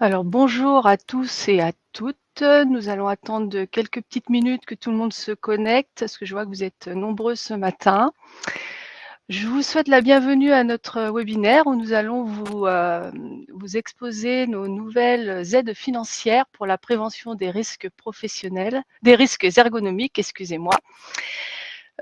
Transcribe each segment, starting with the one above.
Alors bonjour à tous et à toutes. Nous allons attendre de quelques petites minutes que tout le monde se connecte, parce que je vois que vous êtes nombreux ce matin. Je vous souhaite la bienvenue à notre webinaire où nous allons vous exposer nos nouvelles aides financières pour la prévention des risques professionnels, des risques ergonomiques, excusez-moi.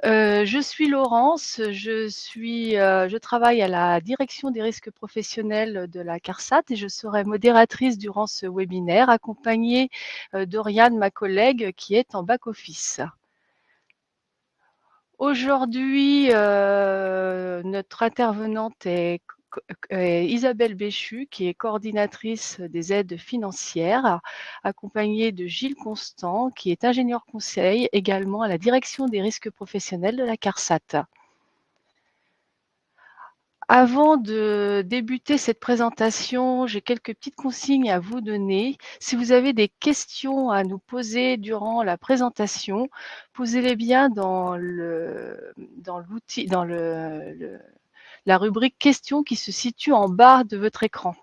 Je suis Laurence, je travaille à la direction des risques professionnels de la CARSAT et je serai modératrice durant ce webinaire, accompagnée d'Oriane, ma collègue, qui est en back-office. Aujourd'hui, notre intervenante est Isabelle Béchu, qui est coordinatrice des aides financières, accompagnée de Gilles Constant, qui est ingénieur conseil également à la direction des risques professionnels de la CARSAT. Avant de débuter cette présentation, j'ai quelques petites consignes à vous donner. Si vous avez des questions à nous poser durant la présentation, posez-les bien dans la rubrique questions qui se situe en bas de votre écran.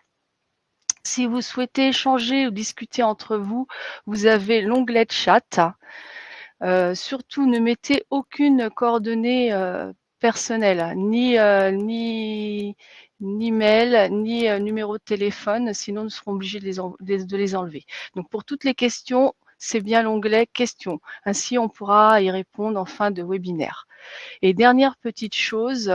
Si vous souhaitez échanger ou discuter entre vous, vous avez l'onglet chat. Surtout, ne mettez aucune coordonnée personnelle, ni mail, ni numéro de téléphone, sinon nous serons obligés de les enlever. Donc pour toutes les questions, c'est bien l'onglet questions. Ainsi, on pourra y répondre en fin de webinaire. Et dernière petite chose,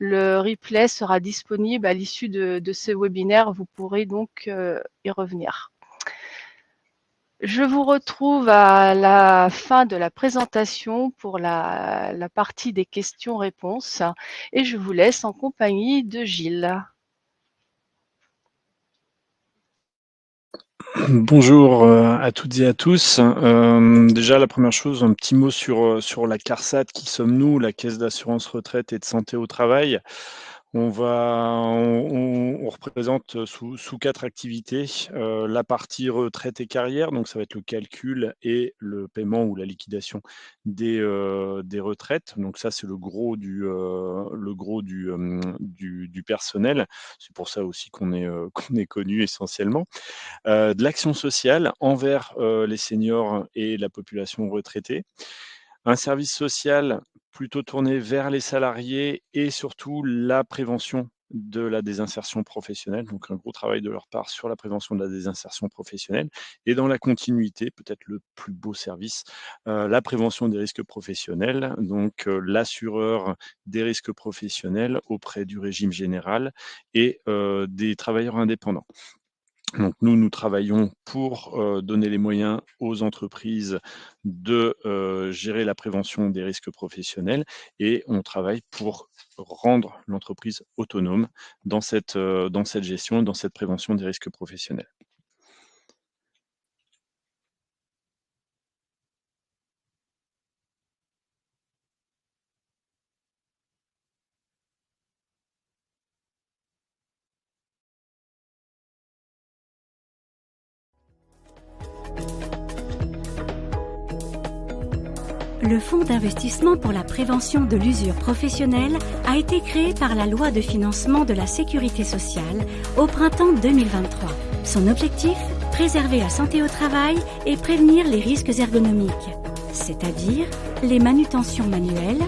le replay sera disponible à l'issue de ce webinaire. Vous pourrez donc y revenir. Je vous retrouve à la fin de la présentation pour la partie des questions-réponses et je vous laisse en compagnie de Gilles. Bonjour à toutes et à tous. Déjà, la première chose, un petit mot sur la CARSAT. Qui sommes-nous? La Caisse d'assurance retraite et de santé au travail. On représente sous 4 activités la partie retraite et carrière, donc ça va être le calcul et le paiement ou la liquidation des retraites. Donc ça, c'est le gros du personnel. C'est pour ça aussi qu'on est connu essentiellement. De l'action sociale envers les seniors et la population retraitée. Un service social plutôt tourné vers les salariés et surtout la prévention de la désinsertion professionnelle. Donc un gros travail de leur part sur la prévention de la désinsertion professionnelle. Et dans la continuité, peut-être le plus beau service, la prévention des risques professionnels. Donc l'assureur des risques professionnels auprès du régime général et des travailleurs indépendants. Donc nous travaillons pour donner les moyens aux entreprises de gérer la prévention des risques professionnels et on travaille pour rendre l'entreprise autonome dans cette gestion, dans cette prévention des risques professionnels. Le Fonds d'investissement pour la prévention de l'usure professionnelle a été créé par la loi de financement de la sécurité sociale au printemps 2023. Son objectif, préserver la santé au travail et prévenir les risques ergonomiques, c'est-à-dire les manutentions manuelles,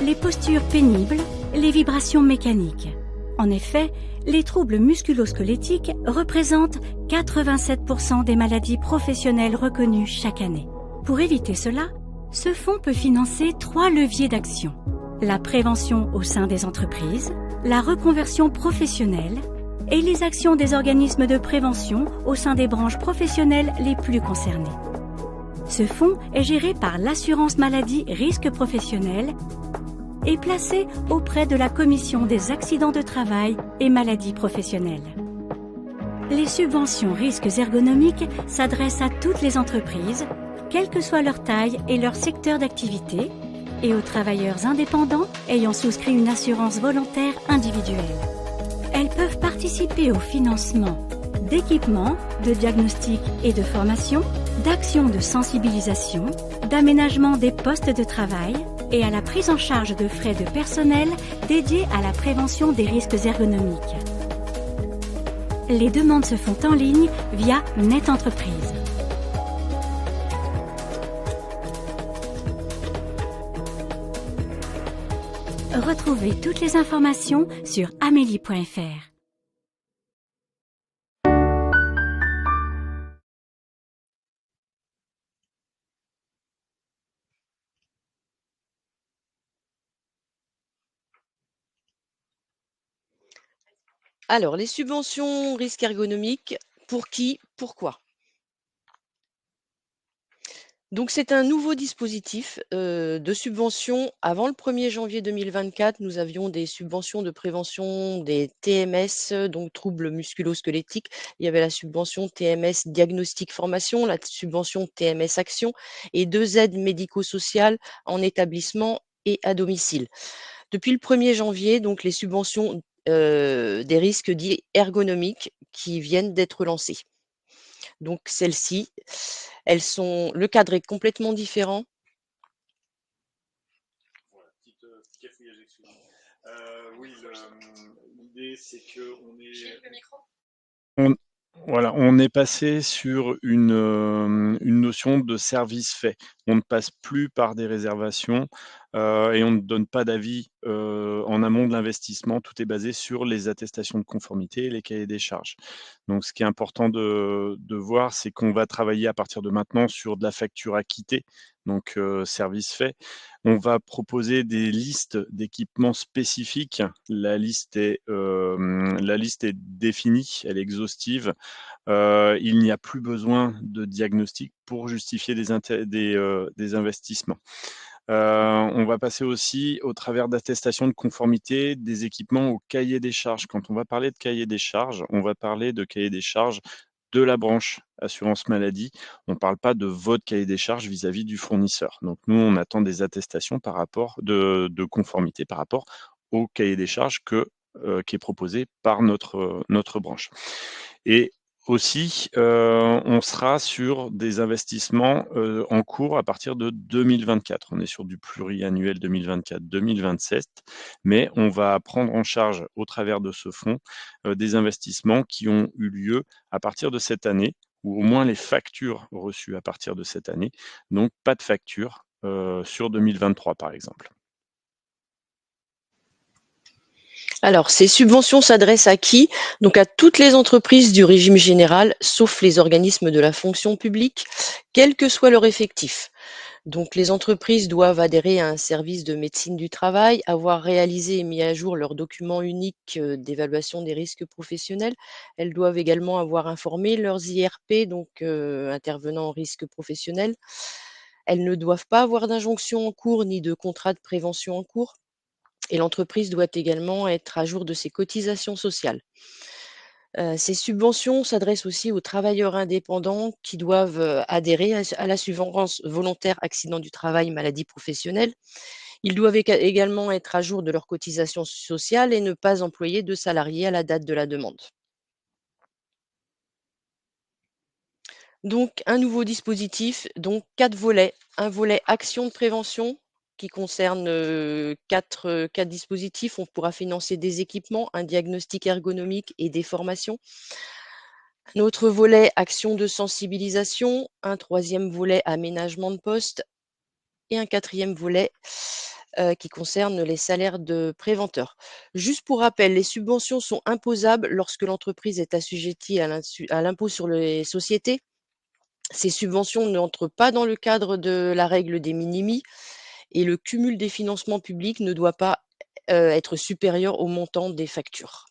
les postures pénibles, les vibrations mécaniques. En effet, les troubles musculo-squelettiques représentent 87% des maladies professionnelles reconnues chaque année. Pour éviter cela, ce fonds peut financer 3 leviers d'action: la prévention au sein des entreprises, la reconversion professionnelle et les actions des organismes de prévention au sein des branches professionnelles les plus concernées. Ce fonds est géré par l'assurance maladie risque professionnel et placé auprès de la Commission des accidents de travail et maladies professionnelles. Les subventions risques ergonomiques s'adressent à toutes les entreprises, quelle que soit leur taille et leur secteur d'activité, et aux travailleurs indépendants ayant souscrit une assurance volontaire individuelle. Elles peuvent participer au financement d'équipements, de diagnostic et de formation, d'actions de sensibilisation, d'aménagement des postes de travail et à la prise en charge de frais de personnel dédiés à la prévention des risques ergonomiques. Les demandes se font en ligne via Net Entreprise. Retrouvez toutes les informations sur amélie.fr. Alors, les subventions risques ergonomiques, pour qui, pourquoi? Donc, c'est un nouveau dispositif de subvention. Avant le 1er janvier 2024, nous avions des subventions de prévention des TMS, donc troubles musculo-squelettiques. Il y avait la subvention TMS diagnostic formation, la subvention TMS action et 2 aides médico-sociales en établissement et à domicile. Depuis le 1er janvier, donc les subventions des risques dits ergonomiques qui viennent d'être lancées. Donc celles-ci, le cadre est complètement différent. Voilà, petit cafouillage, excusez-moi. Oui, l'idée c'est qu'on est. Gilles, le micro. On est passé sur une notion de service fait. On ne passe plus par des réservations et on ne donne pas d'avis en amont de l'investissement. Tout est basé sur les attestations de conformité et les cahiers des charges. Donc, ce qui est important de voir, c'est qu'on va travailler à partir de maintenant sur de la facture acquittée, donc service fait. On va proposer des listes d'équipements spécifiques. La liste est définie, elle est exhaustive. Il n'y a plus besoin de diagnostic pour justifier des investissements. On va passer aussi au travers d'attestations de conformité des équipements au cahier des charges. Quand on va parler de cahier des charges, on va parler de cahier des charges de la branche assurance maladie. On ne parle pas de votre cahier des charges vis-à-vis du fournisseur. Donc nous, on attend des attestations par rapport de conformité par rapport au cahier des charges qui est proposé par notre branche. Et aussi, on sera sur des investissements en cours à partir de 2024. On est sur du pluriannuel 2024-2027, mais on va prendre en charge au travers de ce fonds des investissements qui ont eu lieu à partir de cette année, ou au moins les factures reçues à partir de cette année. Donc pas de facture sur 2023 par exemple. Alors, ces subventions s'adressent à qui? Donc à toutes les entreprises du régime général, sauf les organismes de la fonction publique, quel que soit leur effectif. Donc les entreprises doivent adhérer à un service de médecine du travail, avoir réalisé et mis à jour leur document unique d'évaluation des risques professionnels. Elles doivent également avoir informé leurs IRP, donc intervenants en risque professionnel. Elles ne doivent pas avoir d'injonction en cours ni de contrat de prévention en cours. Et l'entreprise doit également être à jour de ses cotisations sociales. Ces subventions s'adressent aussi aux travailleurs indépendants qui doivent adhérer à l'assurance volontaire accident du travail, maladie professionnelle. Ils doivent également être à jour de leurs cotisations sociales et ne pas employer de salariés à la date de la demande. Donc, un nouveau dispositif, donc 4 volets. Un volet action de prévention qui concerne 4 dispositifs. On pourra financer des équipements, un diagnostic ergonomique et des formations. Un autre volet action de sensibilisation, un 3e volet aménagement de poste et un 4e volet qui concerne les salaires de préventeurs. Juste pour rappel, les subventions sont imposables lorsque l'entreprise est assujettie à l'impôt sur les sociétés. Ces subventions n'entrent pas dans le cadre de la règle des minimis et le cumul des financements publics ne doit pas être supérieur au montant des factures.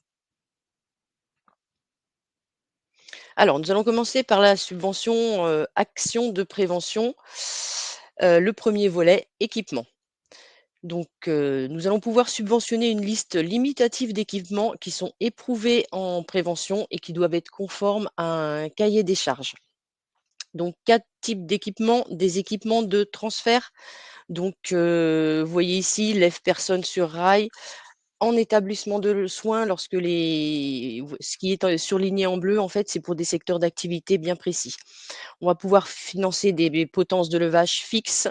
Alors, nous allons commencer par la subvention action de prévention. Le premier volet, équipement. Donc, nous allons pouvoir subventionner une liste limitative d'équipements qui sont éprouvés en prévention et qui doivent être conformes à un cahier des charges. Donc 4 types d'équipements, des équipements de transfert. Donc, vous voyez ici lève-personne sur rail, en établissement de soins lorsque ce qui est surligné en bleu, en fait, c'est pour des secteurs d'activité bien précis. On va pouvoir financer des potences de levage fixes,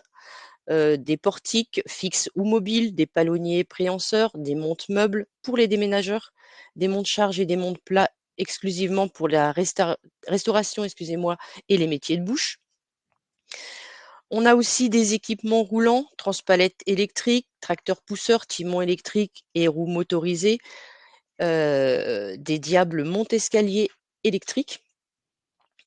des portiques fixes ou mobiles, des palonniers préhenseurs, des montes meubles pour les déménageurs, des montes charges et des montes plats exclusivement pour la restauration, excusez-moi, et les métiers de bouche. On a aussi des équipements roulants, transpalettes électriques, tracteurs pousseurs, timons électriques et roues motorisées, des diables monte-escaliers électriques.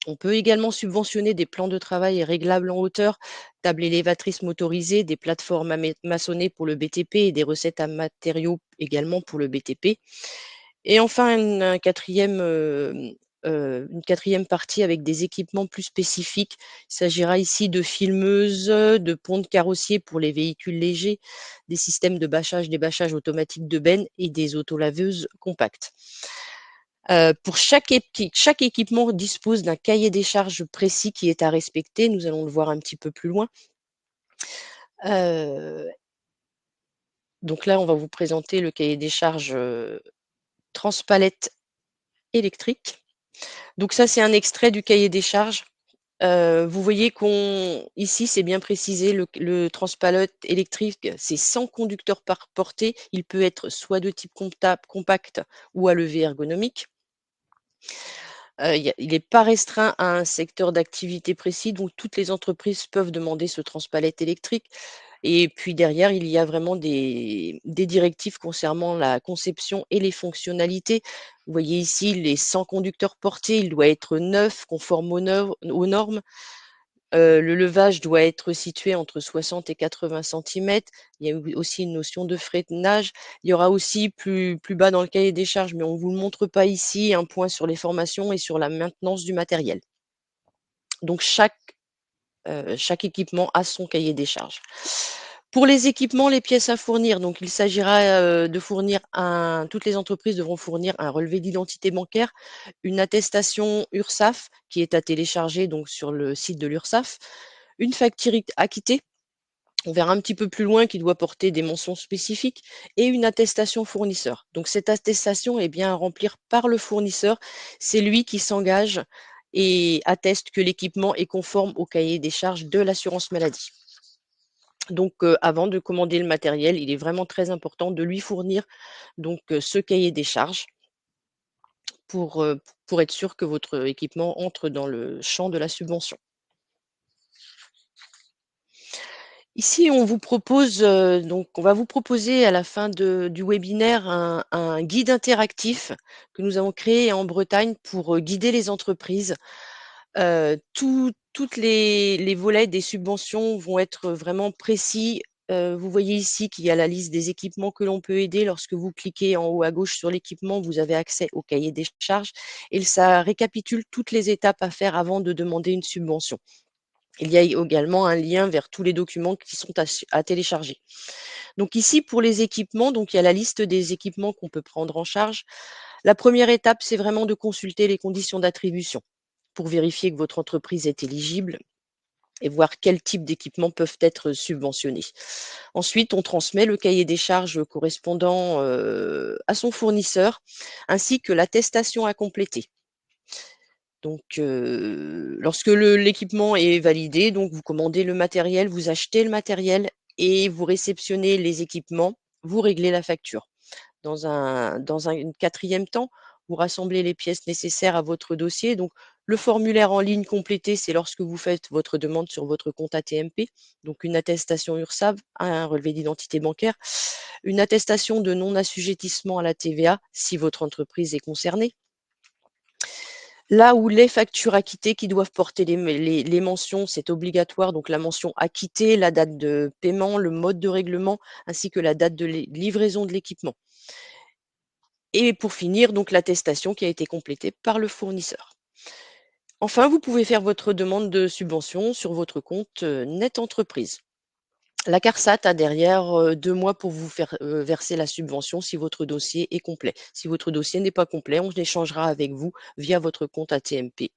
On peut également subventionner des plans de travail réglables en hauteur, tables élévatrices motorisées, des plateformes maçonnées pour le BTP et des recettes à matériaux également pour le BTP. Et enfin, une quatrième partie avec des équipements plus spécifiques. Il s'agira ici de filmeuses, de ponts carrossiers pour les véhicules légers, des systèmes de bâchage, des bâchages automatiques de bennes et des autolaveuses compactes. Pour chaque équipement dispose d'un cahier des charges précis qui est à respecter. Nous allons le voir un petit peu plus loin. Donc là, on va vous présenter le cahier des charges transpalette électrique. Donc ça, c'est un extrait du cahier des charges. Vous voyez ici, c'est bien précisé, le transpalette électrique, c'est 100 conducteurs par portée. Il peut être soit de type compact ou à levée ergonomique. Il n'est pas restreint à un secteur d'activité précis, donc toutes les entreprises peuvent demander ce transpalette électrique. Et puis derrière, il y a vraiment des directives concernant la conception et les fonctionnalités. Vous voyez ici les 100 conducteurs portés, il doit être neuf, conforme aux normes. Le levage doit être situé entre 60 et 80 centimètres. Il y a aussi une notion de freinage. Il y aura aussi plus bas dans le cahier des charges, mais on ne vous le montre pas ici, un point sur les formations et sur la maintenance du matériel. Donc chaque équipement a son cahier des charges. Pour les équipements, les pièces à fournir, donc il s'agira de fournir toutes les entreprises devront fournir un relevé d'identité bancaire, une attestation URSSAF qui est à télécharger donc sur le site de l'URSSAF, une facture acquittée, on verra un petit peu plus loin, qui doit porter des mentions spécifiques, et une attestation fournisseur. Donc cette attestation est bien à remplir par le fournisseur. C'est lui qui s'engage et atteste que l'équipement est conforme au cahier des charges de l'assurance maladie. Donc avant de commander le matériel, il est vraiment très important de lui fournir donc ce cahier des charges pour être sûr que votre équipement entre dans le champ de la subvention. Ici, on vous propose, donc on va vous proposer à la fin du webinaire un guide interactif que nous avons créé en Bretagne pour guider les entreprises. Toutes les volets des subventions vont être vraiment précis. Vous voyez ici qu'il y a la liste des équipements que l'on peut aider. Lorsque vous cliquez en haut à gauche sur l'équipement, vous avez accès au cahier des charges et ça récapitule toutes les étapes à faire avant de demander une subvention. Il y a également un lien vers tous les documents qui sont à télécharger. Donc ici, pour les équipements, donc il y a la liste des équipements qu'on peut prendre en charge. La première étape, c'est vraiment de consulter les conditions d'attribution pour vérifier que votre entreprise est éligible et voir quels types d'équipements peuvent être subventionnés. Ensuite, on transmet le cahier des charges correspondant à son fournisseur, ainsi que l'attestation à compléter. Donc, lorsque l'équipement est validé, donc vous commandez le matériel, vous achetez le matériel et vous réceptionnez les équipements, vous réglez la facture. Dans un quatrième temps, vous rassemblez les pièces nécessaires à votre dossier. Donc, le formulaire en ligne complété, c'est lorsque vous faites votre demande sur votre compte ATMP, donc une attestation URSSAF, un relevé d'identité bancaire, une attestation de non-assujettissement à la TVA si votre entreprise est concernée. Là où les factures acquittées qui doivent porter les mentions, c'est obligatoire, donc la mention acquittée, la date de paiement, le mode de règlement, ainsi que la date de livraison de l'équipement. Et pour finir, donc l'attestation qui a été complétée par le fournisseur. Enfin, vous pouvez faire votre demande de subvention sur votre compte Net Entreprise. La CARSAT a derrière 2 mois pour vous faire verser la subvention si votre dossier est complet. Si votre dossier n'est pas complet, on échangera avec vous via votre compte ATMP.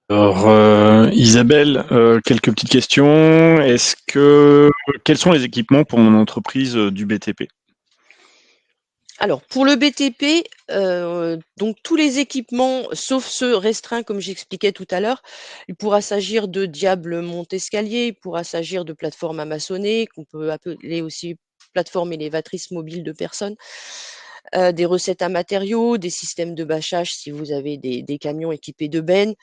Alors, Isabelle, quelques petites questions. Quels sont les équipements pour mon entreprise du BTP? Alors, pour le BTP, donc tous les équipements, sauf ceux restreints, comme j'expliquais tout à l'heure, il pourra s'agir de diables monte-escalier, il pourra s'agir de plateformes à maçonner, qu'on peut appeler aussi plateforme élévatrice mobile de personnes. des recettes à matériaux, des systèmes de bâchage si vous avez des camions équipés de bennes.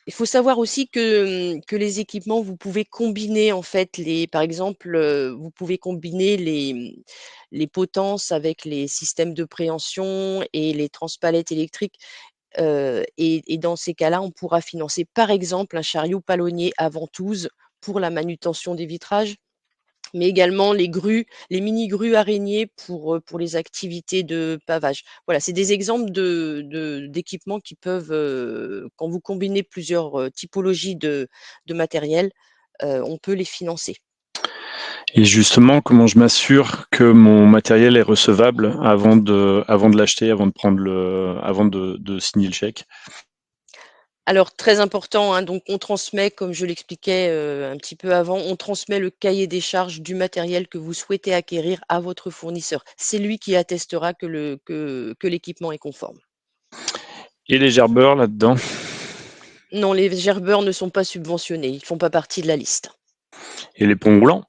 Il faut savoir aussi que les équipements, vous pouvez combiner en fait par exemple, vous pouvez combiner les potences avec les systèmes de préhension et les transpalettes électriques. Et dans ces cas-là, on pourra financer, par exemple, un chariot palonnier à ventouse pour la manutention des vitrages, mais également les mini-grues araignées pour les activités de pavage. Voilà, c'est des exemples d'équipements qui peuvent, quand vous combinez plusieurs, typologies de matériel, on peut les financer. Et justement, comment je m'assure que mon matériel est recevable avant de l'acheter, avant de signer le chèque? Alors très important, hein, donc on transmet, comme je l'expliquais, un petit peu avant, on transmet le cahier des charges du matériel que vous souhaitez acquérir à votre fournisseur. C'est lui qui attestera que l'équipement est conforme. Et les gerbeurs là-dedans? Non, les gerbeurs ne sont pas subventionnés, ils font pas partie de la liste. Et les ponts roulants?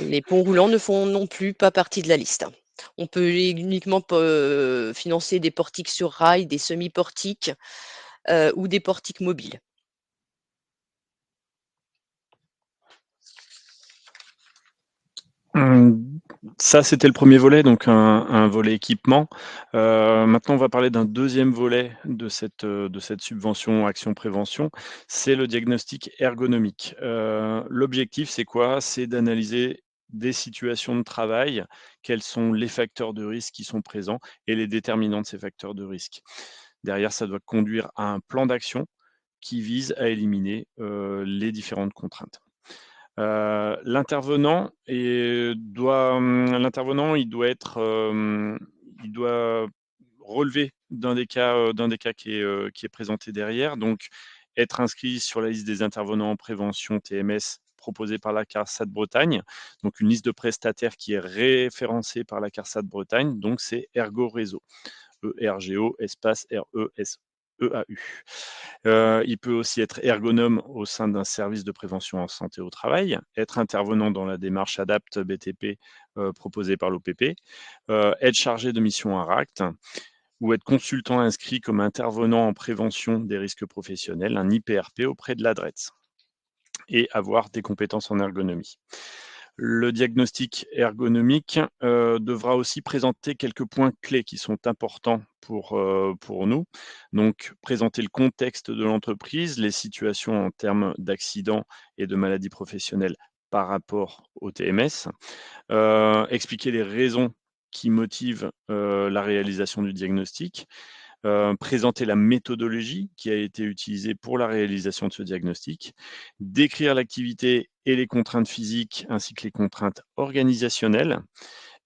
Les ponts roulants ne font non plus pas partie de la liste. On peut uniquement financer des portiques sur rail, des semi-portiques, ou des portiques mobiles. Ça, c'était le premier volet, donc un volet équipement. Maintenant, on va parler d'un deuxième volet de cette subvention action prévention, c'est le diagnostic ergonomique. L'objectif, c'est quoi? C'est d'analyser des situations de travail, quels sont les facteurs de risque qui sont présents et les déterminants de ces facteurs de risque. Derrière, ça doit conduire à un plan d'action qui vise à éliminer, les différentes contraintes. L'intervenant, il doit relever d'un des cas qui est présenté derrière, donc être inscrit sur la liste des intervenants en prévention TMS proposée par la CARSAT Bretagne, donc une liste de prestataires qui est référencée par la CARSAT Bretagne, donc c'est Ergo Réseau, ERGO espace RESEAU. Il peut aussi être ergonome au sein d'un service de prévention en santé au travail, être intervenant dans la démarche ADAPT BTP proposée par l'OPP, être chargé de mission ARACT ou être consultant inscrit comme intervenant en prévention des risques professionnels, un IPRP auprès de l'ADRETS, et avoir des compétences en ergonomie. Le diagnostic ergonomique devra aussi présenter quelques points clés qui sont importants pour nous. Donc, présenter le contexte de l'entreprise, les situations en termes d'accidents et de maladies professionnelles par rapport au TMS, expliquer les raisons qui motivent la réalisation du diagnostic, présenter la méthodologie qui a été utilisée pour la réalisation de ce diagnostic, décrire l'activité et les contraintes physiques ainsi que les contraintes organisationnelles,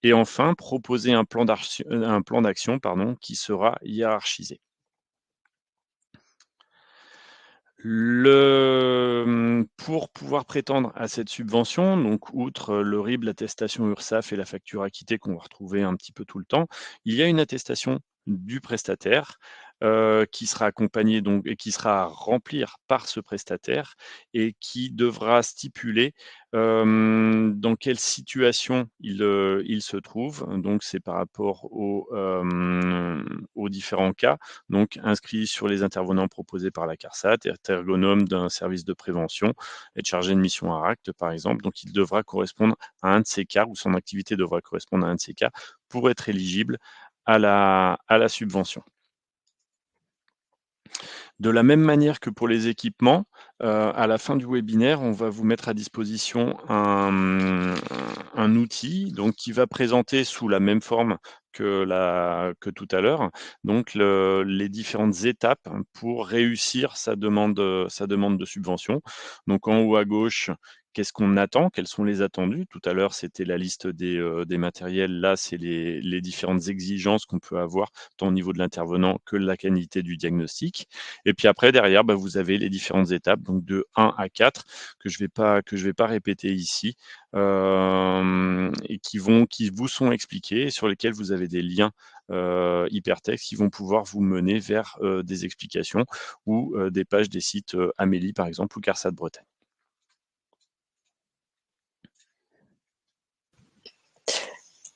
et enfin proposer un plan d'action qui sera hiérarchisé. Pour pouvoir prétendre à cette subvention, donc outre le RIB, l'attestation URSSAF et la facture acquittée qu'on va retrouver un petit peu tout le temps, il y a une attestation du prestataire qui sera accompagnée donc et qui sera à remplir par ce prestataire et qui devra stipuler dans quelle situation il se trouve. Donc c'est par rapport aux différents cas. Donc inscrit sur les intervenants proposés par la CARSAT, être ergonome d'un service de prévention, être chargé de mission ARACT par exemple. Donc il devra correspondre à un de ces cas, ou son activité devra correspondre à un de ces cas pour être éligible à la subvention. De la même manière que pour les équipements, à la fin du webinaire, on va vous mettre à disposition un outil donc, qui va présenter sous la même forme que tout à l'heure, donc les différentes étapes pour réussir sa demande de subvention. Donc en haut à gauche, qu'est-ce qu'on attend? Quels sont les attendus? Tout à l'heure, c'était la liste des matériels. Là, c'est les différentes exigences qu'on peut avoir, tant au niveau de l'intervenant que la qualité du diagnostic. Et puis après, derrière, vous avez les différentes étapes, donc de 1 à 4, que je vais pas répéter ici, et qui vous sont expliqués, et sur lesquels vous avez des liens hypertextes qui vont pouvoir vous mener vers des explications ou des pages des sites Amélie, par exemple, ou CARSAT Bretagne.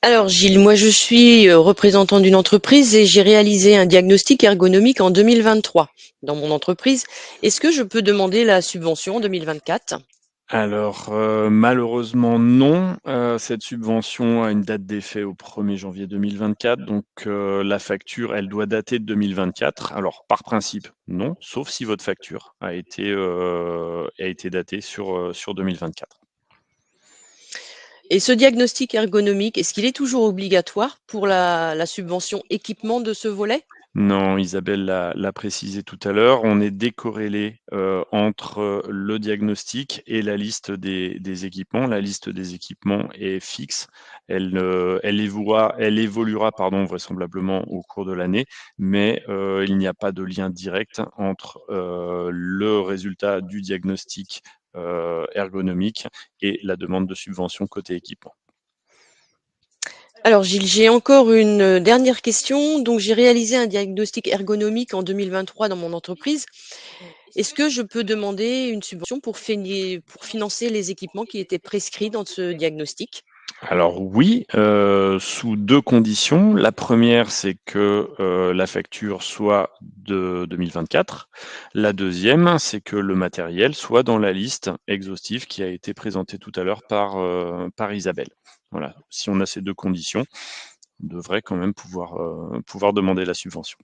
Alors Gilles, moi je suis représentant d'une entreprise et j'ai réalisé un diagnostic ergonomique en 2023 dans mon entreprise. Est-ce que je peux demander la subvention en 2024? Alors, malheureusement non, cette subvention a une date d'effet au 1er janvier 2024, donc la facture, elle doit dater de 2024. Alors par principe, non, sauf si votre facture a été datée sur 2024. Et ce diagnostic ergonomique, est-ce qu'il est toujours obligatoire pour la subvention équipement de ce volet? Non, Isabelle l'a précisé tout à l'heure, on est décorrélé, entre, le diagnostic et la liste des équipements. La liste des équipements est fixe. Elle évoluera, pardon, vraisemblablement au cours de l'année, mais, il n'y a pas de lien direct entre, le résultat du diagnostic, ergonomique et la demande de subvention côté équipement. Alors Gilles, j'ai encore une dernière question. Donc j'ai réalisé un diagnostic ergonomique en 2023 dans mon entreprise. Est-ce que je peux demander une subvention pour financer les équipements qui étaient prescrits dans ce diagnostic? Alors oui, sous 2 conditions. La première, c'est que, la facture soit de 2024. La deuxième, c'est que le matériel soit dans la liste exhaustive qui a été présentée tout à l'heure par Isabelle. Voilà, si on a ces 2 conditions, on devrait quand même pouvoir demander la subvention.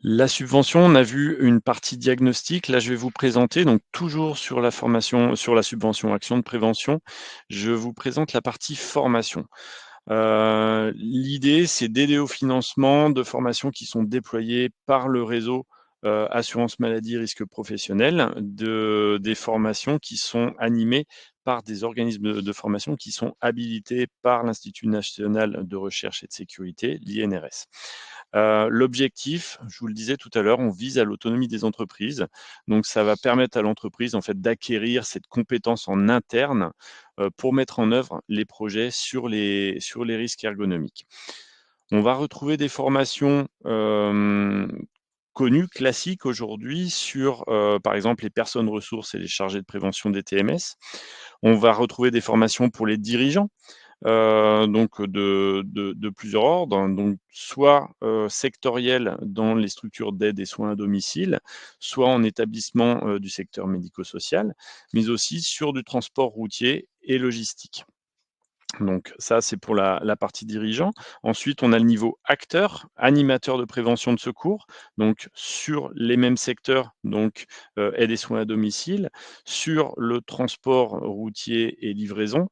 La subvention, on a vu une partie diagnostic. Là, je vais vous présenter, donc toujours sur la formation, sur la subvention action de prévention, je vous présente la partie formation. L'idée, c'est d'aider au financement de formations qui sont déployées par le réseau, assurance maladie risque professionnel, des formations qui sont animées par des organismes de formation qui sont habilités par l'Institut national de recherche et de sécurité, l'INRS. L'objectif, je vous le disais tout à l'heure, on vise à l'autonomie des entreprises. Donc ça va permettre à l'entreprise en fait d'acquérir cette compétence en interne, pour mettre en œuvre les projets sur les risques ergonomiques. On va retrouver des formations, connues, classiques aujourd'hui sur, par exemple, les personnes ressources et les chargés de prévention des TMS. On va retrouver des formations pour les dirigeants, donc de plusieurs ordres, hein, donc soit, sectorielles dans les structures d'aide et soins à domicile, soit en établissement, du secteur médico-social, mais aussi sur du transport routier et logistique. Donc ça, c'est pour la partie dirigeant. Ensuite, on a le niveau acteur, animateur de prévention de secours, donc sur les mêmes secteurs, donc aide et soins à domicile, sur le transport routier et livraison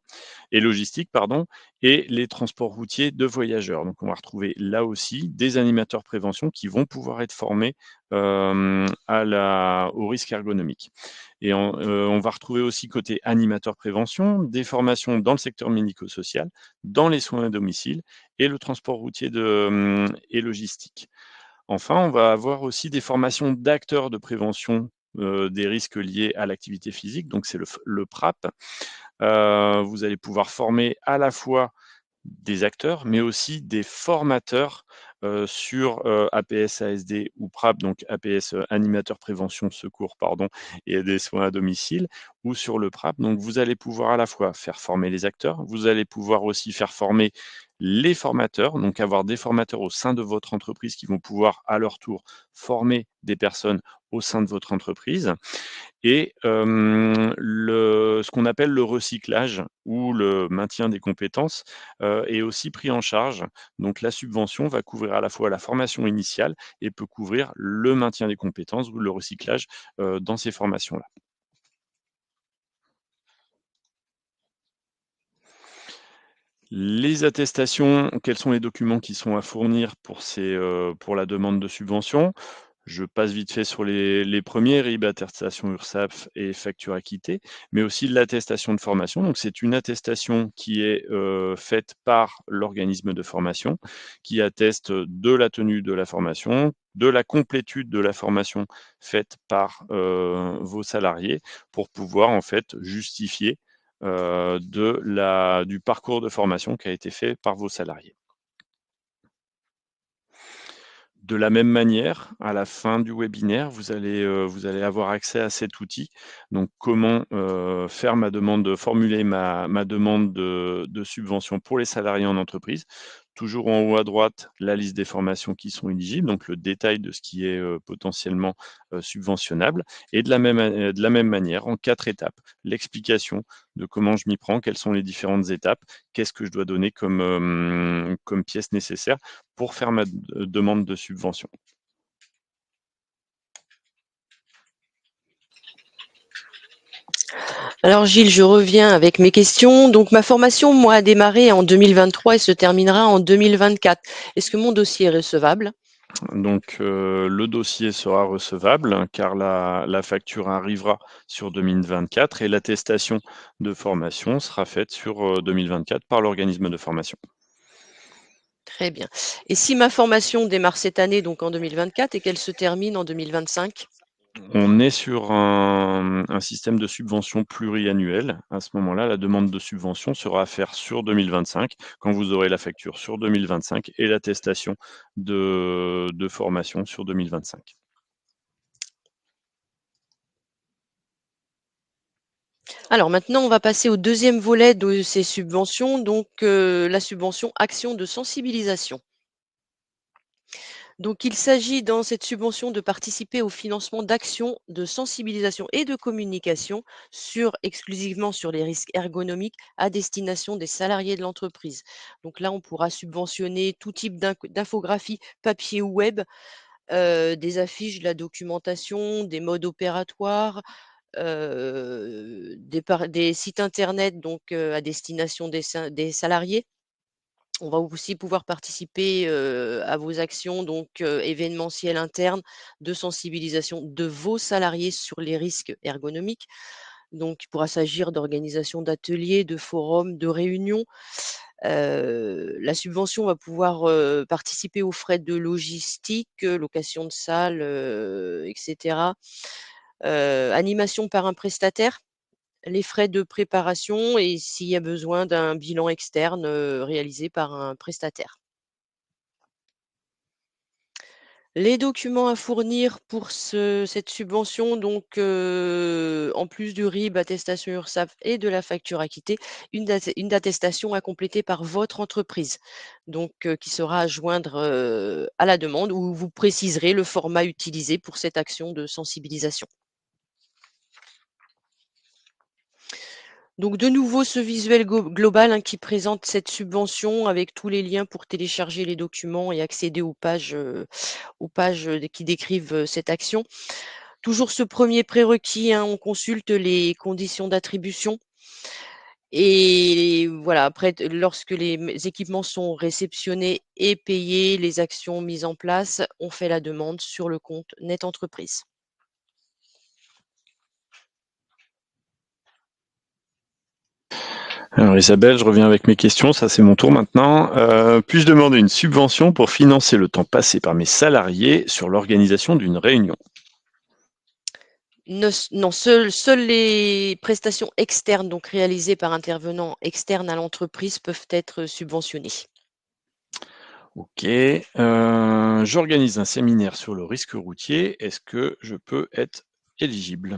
et logistique, pardon, et les transports routiers de voyageurs. Donc on va retrouver là aussi des animateurs prévention qui vont pouvoir être formés, au risque ergonomique. Et on va retrouver aussi côté animateur prévention, des formations dans le secteur médico-social, dans les soins à domicile et le transport routier et logistique. Enfin, on va avoir aussi des formations d'acteurs de prévention, des risques liés à l'activité physique, donc c'est le PRAP. Vous allez pouvoir former à la fois des acteurs, mais aussi des formateurs, sur, APS, ASD ou PRAP, donc APS, animateur prévention secours, pardon, et des soins à domicile, ou sur le PRAP. Donc vous allez pouvoir à la fois faire former les acteurs, vous allez pouvoir aussi faire former les formateurs, donc avoir des formateurs au sein de votre entreprise qui vont pouvoir à leur tour former des personnes au sein de votre entreprise. Et ce qu'on appelle le recyclage ou le maintien des compétences, est aussi pris en charge. Donc la subvention va couvrir à la fois la formation initiale et peut couvrir le maintien des compétences ou le recyclage, dans ces formations-là. Les attestations, quels sont les documents qui sont à fournir pour la demande de subvention? Je passe vite fait sur les premiers, RIB, attestation URSSAF et facture acquittée, mais aussi l'attestation de formation. Donc c'est une attestation qui est, faite par l'organisme de formation, qui atteste de la tenue de la formation, de la complétude de la formation faite par, vos salariés pour pouvoir en fait justifier, du parcours de formation qui a été fait par vos salariés. De la même manière, à la fin du webinaire, vous allez avoir accès à cet outil. Donc comment, faire formuler ma demande de subvention pour les salariés en entreprise. Toujours en haut à droite, la liste des formations qui sont éligibles, donc le détail de ce qui est, potentiellement, subventionnable et de la même manière, en 4 étapes, l'explication de comment je m'y prends, quelles sont les différentes étapes, qu'est-ce que je dois donner comme pièces nécessaires pour faire ma demande de subvention. Alors Gilles, je reviens avec mes questions. Donc ma formation, moi, a démarré en 2023 et se terminera en 2024. Est-ce que mon dossier est recevable? Donc, le dossier sera recevable, hein, car la facture arrivera sur 2024 et l'attestation de formation sera faite sur, 2024 par l'organisme de formation. Très bien. Et si ma formation démarre cette année, donc en 2024, et qu'elle se termine en 2025? On est sur un système de subvention pluriannuel. À ce moment-là, la demande de subvention sera à faire sur 2025, quand vous aurez la facture sur 2025 et l'attestation de formation sur 2025. Alors maintenant, on va passer au deuxième volet de ces subventions, donc la subvention action de sensibilisation. Donc il s'agit dans cette subvention de participer au financement d'actions de sensibilisation et de communication exclusivement sur les risques ergonomiques à destination des salariés de l'entreprise. Donc là, on pourra subventionner tout type d'infographie papier ou web, des affiches, de la documentation, des modes opératoires, des sites internet donc à destination des salariés. On va aussi pouvoir participer, à vos actions donc événementielles internes de sensibilisation de vos salariés sur les risques ergonomiques. Donc il pourra s'agir d'organisation d'ateliers, de forums, de réunions. La subvention va pouvoir, participer aux frais de logistique, location de salle, et cetera. Animation par un prestataire, les frais de préparation et s'il y a besoin d'un bilan externe, réalisé par un prestataire. Les documents à fournir pour cette subvention, donc en plus du RIB, attestation URSSAF et de la facture acquittée, une attestation à compléter par votre entreprise, donc qui sera à joindre, à la demande où vous préciserez le format utilisé pour cette action de sensibilisation. Donc de nouveau ce visuel global, hein, qui présente cette subvention avec tous les liens pour télécharger les documents et accéder aux pages, qui décrivent, cette action. Toujours ce premier prérequis, hein, on consulte les conditions d'attribution et voilà, après lorsque les équipements sont réceptionnés et payés, les actions mises en place, on fait la demande sur le compte Net Entreprise. Alors Isabelle, je reviens avec mes questions, ça c'est mon tour maintenant. Puis-je demander une subvention pour financer le temps passé par mes salariés sur l'organisation d'une réunion? Non, seules les prestations externes, donc réalisées par intervenants externes à l'entreprise, peuvent être subventionnées. OK, j'organise un séminaire sur le risque routier. Est-ce que je peux être éligible?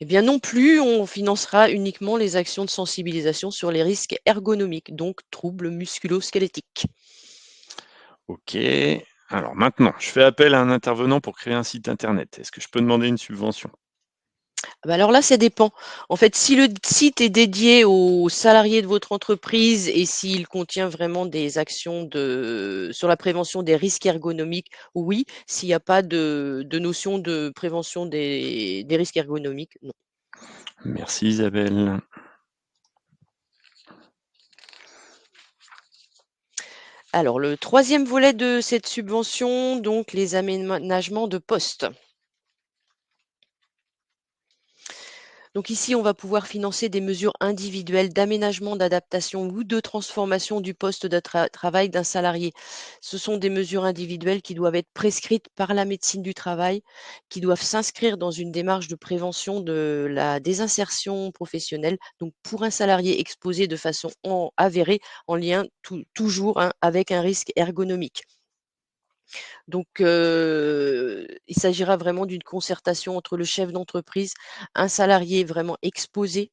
Eh bien non plus, on financera uniquement les actions de sensibilisation sur les risques ergonomiques, donc troubles musculo-squelettiques. OK. Alors maintenant, je fais appel à un intervenant pour créer un site internet. Est-ce que je peux demander une subvention? Ah bah alors là, ça dépend. En fait, si le site est dédié aux salariés de votre entreprise et s'il contient vraiment des actions sur la prévention des risques ergonomiques, oui. S'il n'y a pas de notion de prévention des risques ergonomiques, non. Merci Isabelle. Alors, le troisième volet de cette subvention, donc les aménagements de poste. Donc ici, on va pouvoir financer des mesures individuelles d'aménagement, d'adaptation ou de transformation du poste de travail d'un salarié. Ce sont des mesures individuelles qui doivent être prescrites par la médecine du travail, qui doivent s'inscrire dans une démarche de prévention de la désinsertion professionnelle, donc pour un salarié exposé de façon avérée en lien toujours, hein, avec un risque ergonomique. Donc, il s'agira vraiment d'une concertation entre le chef d'entreprise, un salarié vraiment exposé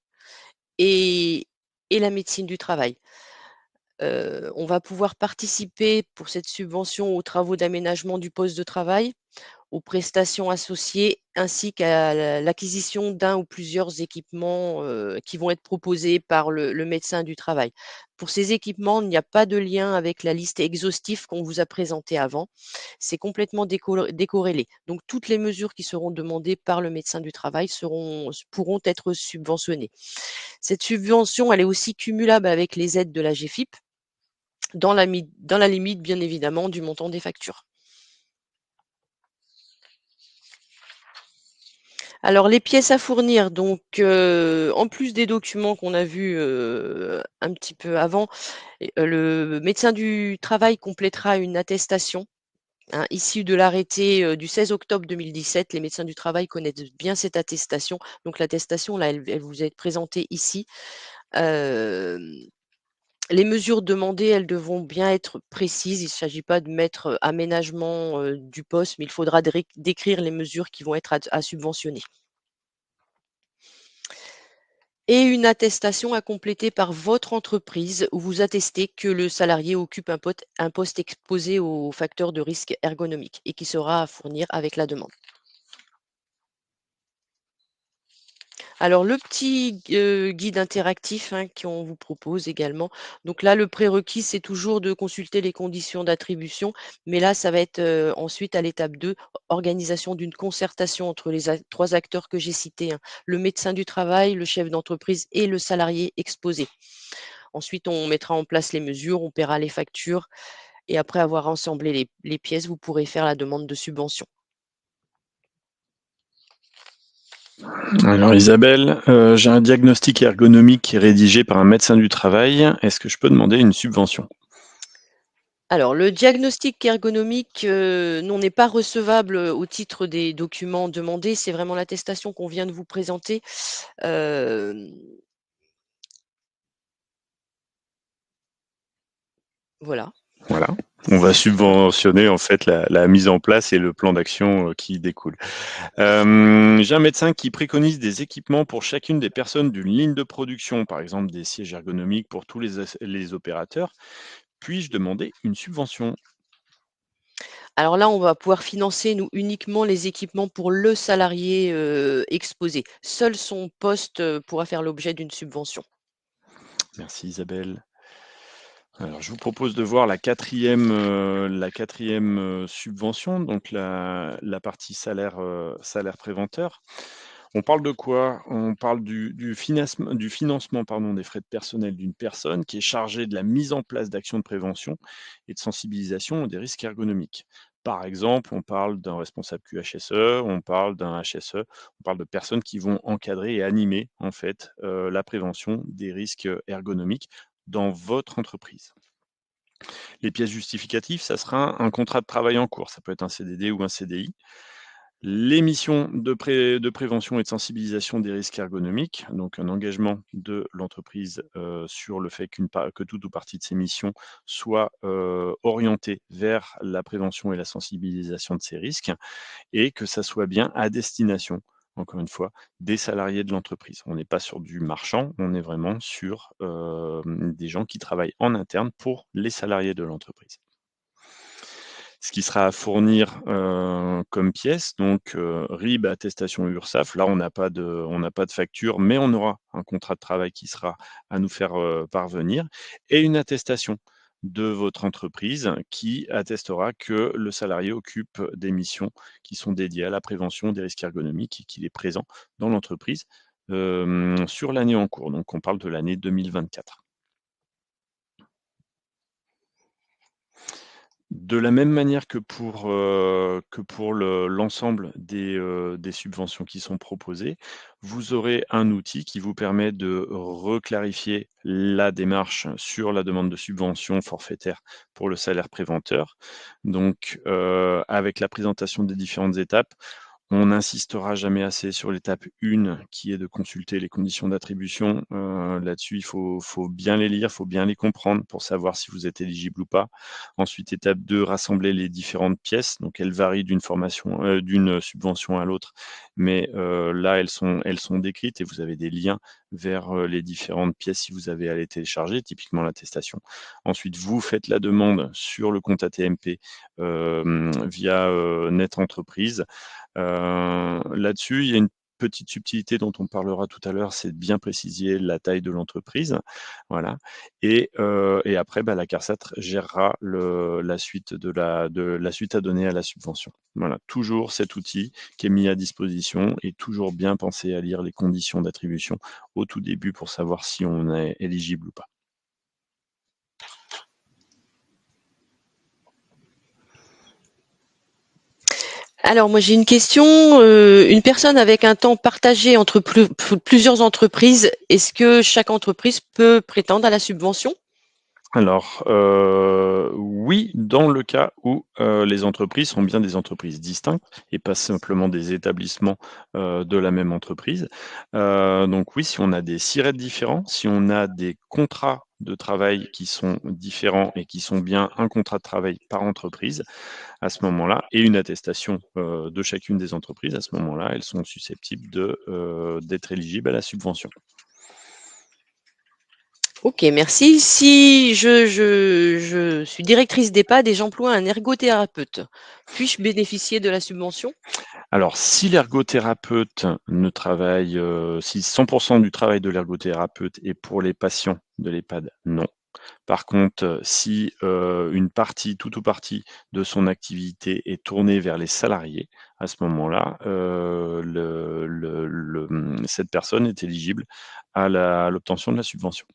et la médecine du travail. On va pouvoir participer pour cette subvention aux travaux d'aménagement du poste de travail, aux prestations associées, ainsi qu'à l'acquisition d'un ou plusieurs équipements, qui vont être proposés par le médecin du travail. Pour ces équipements, il n'y a pas de lien avec la liste exhaustive qu'on vous a présentée avant. C'est complètement décorrélé. Donc toutes les mesures qui seront demandées par le médecin du travail pourront être subventionnées. Cette subvention, elle est aussi cumulable avec les aides de la GFIP dans la limite, bien évidemment, du montant des factures. Alors les pièces à fournir, donc en plus des documents qu'on a vus, un petit peu avant, le médecin du travail complétera une attestation, hein, issue de l'arrêté, du 16 octobre 2017. Les médecins du travail connaissent bien cette attestation. Donc l'attestation là, elle vous est présentée ici. Hem Les mesures demandées, elles devront bien être précises. Il ne s'agit pas de mettre, aménagement, du poste, mais il faudra décrire les mesures qui vont être à subventionner. Et une attestation à compléter par votre entreprise où vous attestez que le salarié occupe un poste exposé aux facteurs de risque ergonomique et qui sera à fournir avec la demande. Alors le petit, guide interactif, hein, qu'on vous propose également. Donc là, le prérequis, c'est toujours de consulter les conditions d'attribution, mais là, ça va être, ensuite à l'étape 2, organisation d'une concertation entre les 3 acteurs que j'ai cités, hein, le médecin du travail, le chef d'entreprise et le salarié exposé. Ensuite, on mettra en place les mesures, on paiera les factures et après avoir assemblé les pièces, vous pourrez faire la demande de subvention. Alors Isabelle, j'ai un diagnostic ergonomique qui est rédigé par un médecin du travail. Est-ce que je peux demander une subvention? Alors, le diagnostic ergonomique, non, n'est pas recevable, au titre des documents demandés. C'est vraiment l'attestation qu'on vient de vous présenter. Hem, voilà. Voilà. On va subventionner en fait la mise en place et le plan d'action, qui découle. J'ai un médecin qui préconise des équipements pour chacune des personnes d'une ligne de production, par exemple des sièges ergonomiques pour tous les opérateurs. Puis-je demander une subvention? Alors là, on va pouvoir financer, nous, uniquement les équipements pour le salarié, exposé. Seul son poste, pourra faire l'objet d'une subvention. Merci Isabelle. Alors je vous propose de voir la quatrième subvention, donc la partie salaire, salaire préventeur. On parle de quoi? On parle du financement, pardon, des frais de personnel d'une personne qui est chargée de la mise en place d'actions de prévention et de sensibilisation des risques ergonomiques. Par exemple, on parle d'un responsable QHSE, on parle d'un HSE, on parle de personnes qui vont encadrer et animer en fait, la prévention des risques, ergonomiques dans votre entreprise. Les pièces justificatives, ça sera un contrat de travail en cours, ça peut être un CDD ou un CDI. Les missions de prévention et de sensibilisation des risques ergonomiques, donc un engagement de l'entreprise, sur le fait que toute ou partie de ces missions soit, orientée vers la prévention et la sensibilisation de ces risques et que ça soit bien à destination, encore une fois, des salariés de l'entreprise. On n'est pas sur du marchand, on est vraiment sur, des gens qui travaillent en interne pour les salariés de l'entreprise. Ce qui sera à fournir, comme pièce, donc RIB, attestation URSSAF. Là, on n'a pas de facture, mais on aura un contrat de travail qui sera à nous faire, parvenir et une attestation de votre entreprise qui attestera que le salarié occupe des missions qui sont dédiées à la prévention des risques ergonomiques et qu'il est présent dans l'entreprise, sur l'année en cours. Donc on parle de l'année 2024. De la même manière que pour l'ensemble des subventions qui sont proposées, vous aurez un outil qui vous permet de reclarifier la démarche sur la demande de subvention forfaitaire pour le salaire préventeur. Donc, avec la présentation des différentes étapes, On n'insistera jamais assez sur l'étape 1 qui est de consulter les conditions d'attribution. Là-dessus, il faut bien les lire, il faut bien les comprendre pour savoir si vous êtes éligible ou pas. Ensuite, étape 2, rassembler les différentes pièces. Donc elles varient d'une subvention à l'autre, mais là, elles sont décrites et vous avez des liens vers, les différentes pièces si vous avez à les télécharger, typiquement l'attestation. Ensuite, vous faites la demande sur le compte AT-MP, via, Net Entreprise. Là-dessus, il y a une petite subtilité dont on parlera tout à l'heure, c'est de bien préciser la taille de l'entreprise. Voilà. Et après, la CARSAT gérera la suite la suite à donner à la subvention. Voilà, toujours cet outil qui est mis à disposition et toujours bien penser à lire les conditions d'attribution au tout début pour savoir si on est éligible ou pas. Alors moi j'ai une question. Une personne avec un temps partagé entre plusieurs entreprises, est-ce que chaque entreprise peut prétendre à la subvention? Alors, oui, dans le cas où, les entreprises sont bien des entreprises distinctes et pas simplement des établissements, de la même entreprise. Donc oui, si on a des SIRET différents, si on a des contrats de travail qui sont différents et qui sont bien un contrat de travail par entreprise, à ce moment-là et une attestation, de chacune des entreprises, à ce moment-là, elles sont susceptibles d'être éligibles à la subvention. Ok, merci. Si je suis directrice d'EHPAD et j'emploie un ergothérapeute, puis-je bénéficier de la subvention? Alors, si l'ergothérapeute ne travaille, si 100 du travail de l'ergothérapeute est pour les patients de l'EHPAD, non. Par contre, si, une partie, tout ou partie de son activité est tournée vers les salariés, à ce moment-là, cette personne est éligible à l'obtention de la subvention.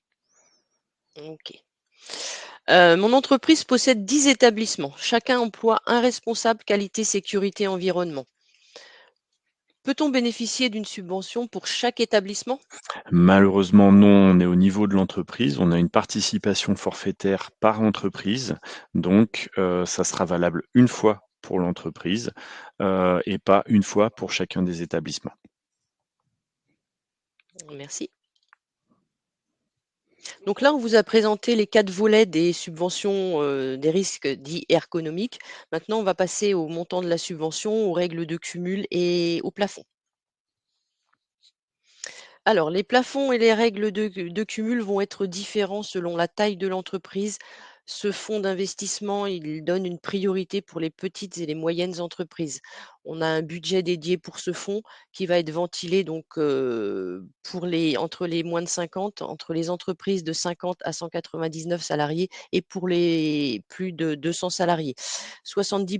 Ok. Mon entreprise possède 10 établissements. Chacun emploie un responsable qualité, sécurité, environnement. Peut-on bénéficier d'une subvention pour chaque établissement? Malheureusement, non, on est au niveau de l'entreprise. On a une participation forfaitaire par entreprise. Donc, ça sera valable une fois pour l'entreprise, et pas une fois pour chacun des établissements. Merci. Donc là, on vous a présenté les 4 volets des subventions, des risques dits ergonomiques. Maintenant, on va passer au montant de la subvention, aux règles de cumul et au plafond. Alors, les plafonds et les règles de cumul vont être différents selon la taille de l'entreprise. Ce fonds d'investissement, il donne une priorité pour les petites et les moyennes entreprises. On a un budget dédié pour ce fonds qui va être ventilé donc entre les moins de 50, entre les entreprises de 50 à 199 salariés et pour les plus de 200 salariés. 70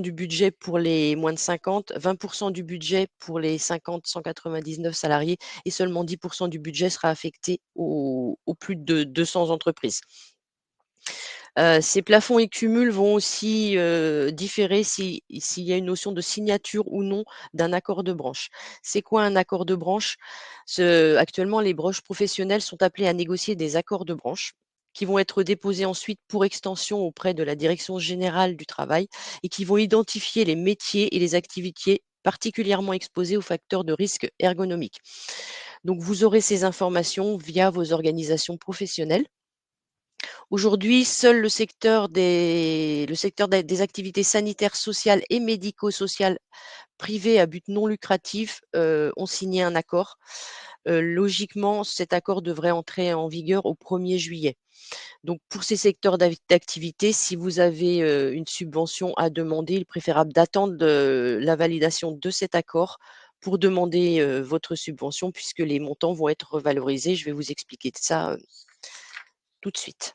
du budget pour les moins de 50, 20 du budget pour les 50-199 salariés et seulement 10 du budget sera affecté aux plus de 200 entreprises. Ces plafonds et cumuls vont aussi, différer s'il y a une notion de signature ou non d'un accord de branche. C'est quoi un accord de branche? Actuellement, les branches professionnelles sont appelées à négocier des accords de branche qui vont être déposés ensuite pour extension auprès de la direction générale du travail et qui vont identifier les métiers et les activités particulièrement exposés aux facteurs de risque ergonomique. Donc vous aurez ces informations via vos organisations professionnelles. Aujourd'hui, seul le secteur des activités sanitaires, sociales et médico-sociales privées à but non lucratif ont signé un accord. Logiquement, cet accord devrait entrer en vigueur au 1er juillet. Donc pour ces secteurs d'activité, si vous avez une subvention à demander, il est préférable d'attendre la validation de cet accord pour demander votre subvention puisque les montants vont être revalorisés. Je vais vous expliquer ça tout de suite.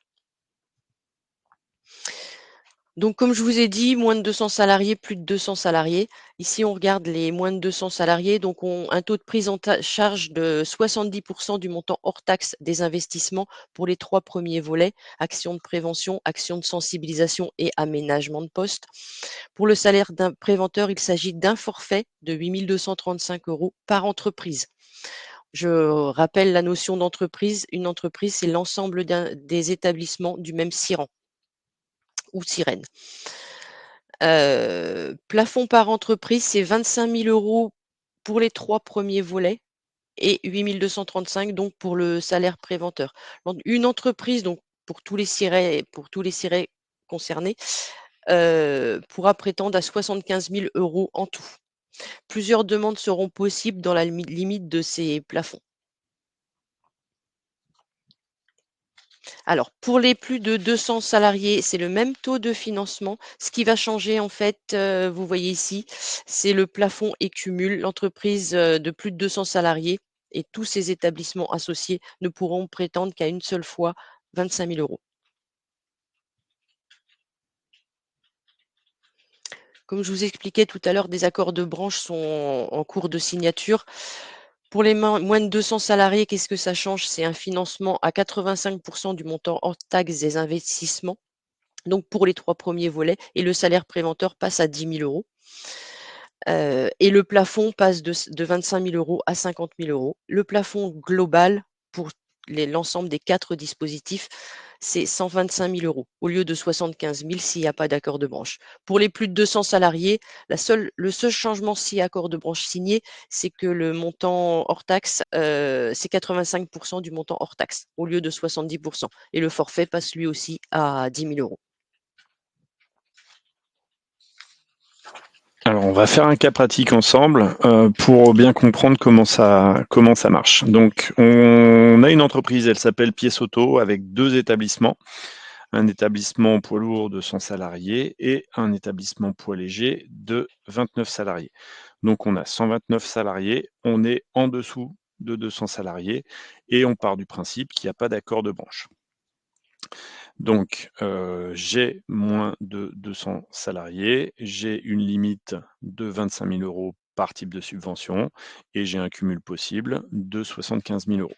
Donc, comme je vous ai dit, moins de 200 salariés, plus de 200 salariés. Ici, on regarde les moins de 200 salariés. Donc, un taux de prise en charge de 70% du montant hors taxe des investissements pour les 3 premiers volets, actions de prévention, actions de sensibilisation et aménagement de poste. Pour le salaire d'un préventeur, il s'agit d'un forfait de 8 235 € par entreprise. Je rappelle la notion d'entreprise. Une entreprise, c'est l'ensemble des établissements du même SIRAN ou sirène. Plafond par entreprise, c'est 25 000 € pour les 3 premiers volets et 8 235 donc pour le salaire préventeur. Une entreprise, donc pour tous les cirés concernés, pourra prétendre à 75 000 € en tout. Plusieurs demandes seront possibles dans la limite de ces plafonds. Alors, pour les plus de 200 salariés, c'est le même taux de financement. Ce qui va changer, en fait, vous voyez ici, c'est le plafond et cumul. L'entreprise de plus de 200 salariés et tous ses établissements associés ne pourront prétendre qu'à une seule fois 25 000 €. Comme je vous expliquais tout à l'heure, des accords de branche sont en cours de signature. Pour les moins de 200 salariés, qu'est-ce que ça change? C'est un financement à 85% du montant hors taxe des investissements, donc pour les 3 premiers volets, et le salaire préventeur passe à 10 000 €. Et le plafond passe de 25 000 € à 50 000 €. Le plafond global pour l'ensemble des 4 dispositifs, c'est 125 000 € au lieu de 75 000 s'il n'y a pas d'accord de branche. Pour les plus de 200 salariés, le seul changement s'il y a accord de branche signé, c'est que le montant hors taxe, c'est 85% du montant hors taxe au lieu de 70%. Et le forfait passe lui aussi à 10 000 €. Alors, on va faire un cas pratique ensemble pour bien comprendre comment ça marche. Donc, on a une entreprise, elle s'appelle Pièce Auto, avec 2 établissements. Un établissement poids lourd de 100 salariés et un établissement poids léger de 29 salariés. Donc, on a 129 salariés, on est en dessous de 200 salariés et on part du principe qu'il n'y a pas d'accord de branche. Donc, j'ai moins de 200 salariés, j'ai une limite de 25 000 € par type de subvention et j'ai un cumul possible de 75 000 €.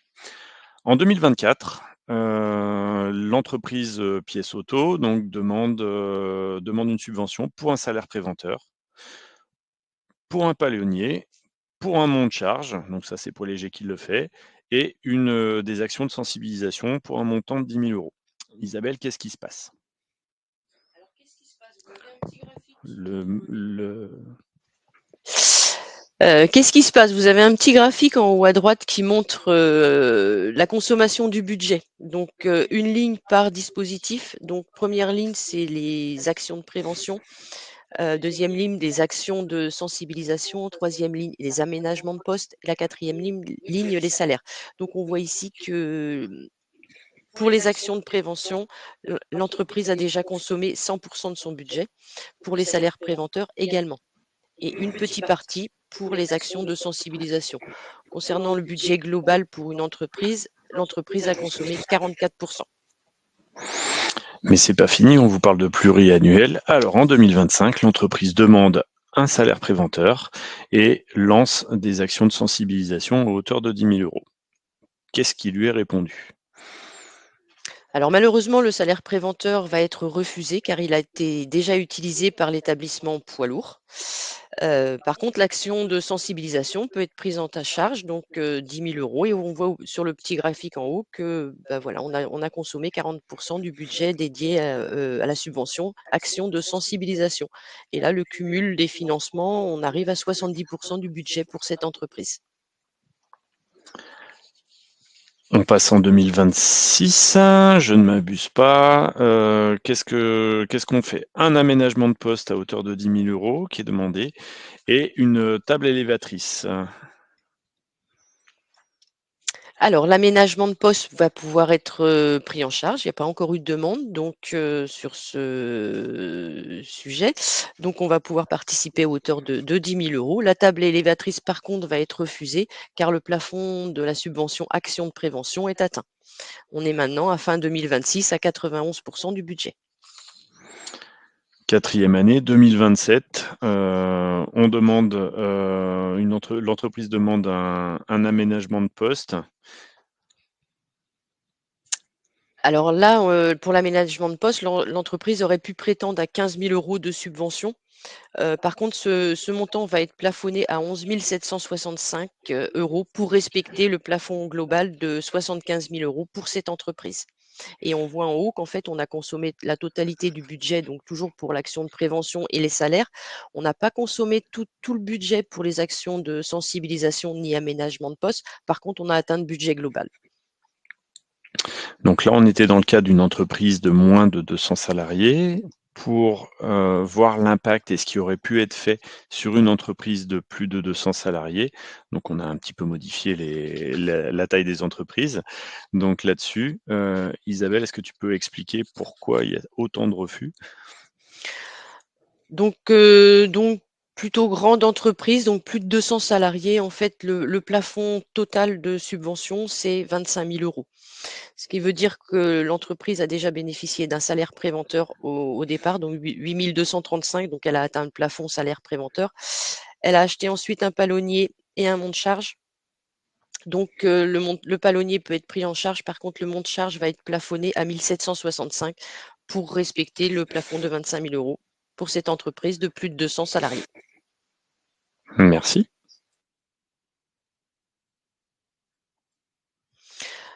En 2024, l'entreprise Pièce Auto donc demande une subvention pour un salaire préventeur, pour un palonnier, pour un monte charge, donc ça c'est Poids Léger qui le fait, et des actions de sensibilisation pour un montant de 10 000 €. Isabelle, qu'est-ce qui se passe? Alors, qu'est-ce qui se passe? Vous avez un petit graphique Qu'est-ce qui se passe? Vous avez un petit graphique en haut à droite qui montre la consommation du budget. Donc, une ligne par dispositif. Donc, première ligne, c'est les actions de prévention. Deuxième ligne, des actions de sensibilisation. Troisième ligne, les aménagements de poste. La quatrième ligne, les salaires. Donc, on voit ici que pour les actions de prévention, l'entreprise a déjà consommé 100% de son budget. Pour les salaires préventeurs également. Et une petite partie pour les actions de sensibilisation. Concernant le budget global pour une entreprise, l'entreprise a consommé 44%. Mais c'est pas fini, on vous parle de pluriannuel. Alors en 2025, l'entreprise demande un salaire préventeur et lance des actions de sensibilisation à hauteur de 10 000 €. Qu'est-ce qui lui est répondu? Alors malheureusement, le salaire préventeur va être refusé car il a été déjà utilisé par l'établissement poids lourd. Par contre, l'action de sensibilisation peut être prise en ta charge, donc 10 000 € et on voit sur le petit graphique en haut que bah, voilà, on a consommé 40% du budget dédié à la subvention action de sensibilisation. Et là, le cumul des financements, on arrive à 70% du budget pour cette entreprise. On passe en 2026, je ne m'abuse pas. Qu'est-ce qu'on fait? Un aménagement de poste à hauteur de 10 000 € qui est demandé et une table élévatrice. Alors, l'aménagement de poste va pouvoir être pris en charge. Il n'y a pas encore eu de demande donc sur ce sujet. Donc, on va pouvoir participer à hauteur de 10 000 €. La table élévatrice, par contre, va être refusée car le plafond de la subvention action de prévention est atteint. On est maintenant à fin 2026 à 91% du budget. 4e année, 2027, on demande, l'entreprise demande un aménagement de poste. Alors là, pour l'aménagement de poste, l'entreprise aurait pu prétendre à 15 000 € de subvention. Par contre, ce montant va être plafonné à 11 765 € pour respecter le plafond global de 75 000 € pour cette entreprise. Et on voit en haut qu'en fait, on a consommé la totalité du budget, donc toujours pour l'action de prévention et les salaires. On n'a pas consommé tout le budget pour les actions de sensibilisation ni aménagement de poste. Par contre, on a atteint le budget global. Donc là, on était dans le cas d'une entreprise de moins de 200 salariés. Pour voir l'impact et ce qui aurait pu être fait sur une entreprise de plus de 200 salariés. Donc, on a un petit peu modifié la taille des entreprises. Donc là-dessus, Isabelle, est-ce que tu peux expliquer pourquoi il y a autant de refus? Donc plutôt grande entreprise, donc plus de 200 salariés. En fait, le plafond total de subvention, c'est 25 000 €. Ce qui veut dire que l'entreprise a déjà bénéficié d'un salaire préventeur au départ, donc 8 235, donc elle a atteint le plafond salaire préventeur. Elle a acheté ensuite un palonnier et un monte-charge. Donc le palonnier peut être pris en charge, par contre le monte-charge va être plafonné à 1 765 pour respecter le plafond de 25 000 € pour cette entreprise de plus de 200 salariés. Merci.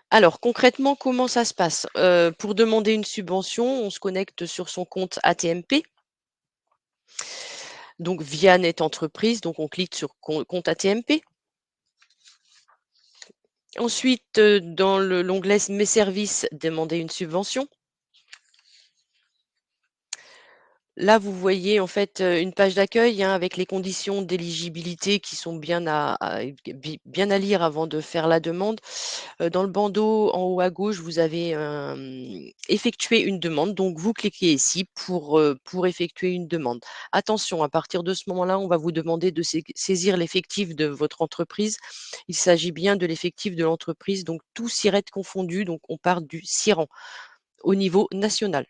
Alors concrètement, comment ça se passe? Pour demander une subvention, on se connecte sur son compte ATMP. Donc via Net Entreprise, donc on clique sur compte ATMP. Ensuite, dans l'onglet Mes services, demander une subvention. Là, vous voyez en fait une page d'accueil avec les conditions d'éligibilité qui sont bien à lire avant de faire la demande. Dans le bandeau en haut à gauche, vous avez effectuer une demande. Donc, vous cliquez ici pour effectuer une demande. Attention, à partir de ce moment-là, on va vous demander de saisir l'effectif de votre entreprise. Il s'agit bien de l'effectif de l'entreprise, donc tout SIRET confondu. Donc, on part du SIRAN au niveau national.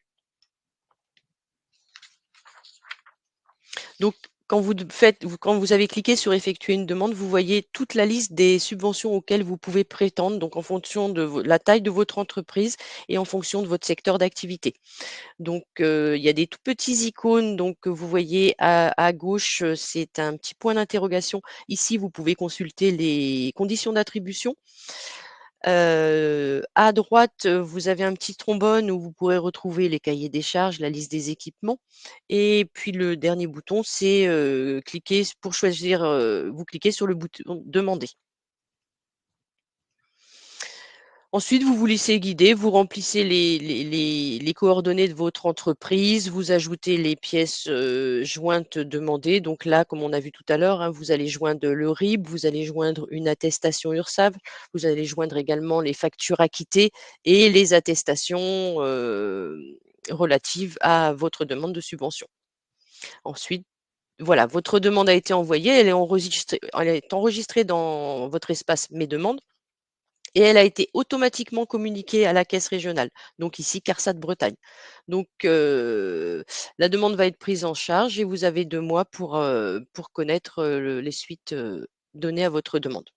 Donc, quand vous avez cliqué sur effectuer une demande, vous voyez toute la liste des subventions auxquelles vous pouvez prétendre, donc en fonction de la taille de votre entreprise et en fonction de votre secteur d'activité. Donc, il y a des tout petits icônes donc que vous voyez à gauche, c'est un petit point d'interrogation. Ici, vous pouvez consulter les conditions d'attribution. À droite, vous avez un petit trombone où vous pourrez retrouver les cahiers des charges, la liste des équipements et puis le dernier bouton, c'est, cliquer pour choisir, vous cliquez sur le bouton «Demander». Ensuite, vous vous laissez guider, vous remplissez les coordonnées de votre entreprise, vous ajoutez les pièces, jointes demandées. Donc là, comme on a vu tout à l'heure, hein, vous allez joindre le RIB, vous allez joindre une attestation URSSAF, vous allez joindre également les factures acquittées et les attestations, relatives à votre demande de subvention. Ensuite, voilà, votre demande a été envoyée, elle est enregistrée dans votre espace «Mes demandes». Et elle a été automatiquement communiquée à la caisse régionale, donc ici CARSAT Bretagne. Donc la demande va être prise en charge et vous avez 2 mois pour connaître, les suites, données à votre demande.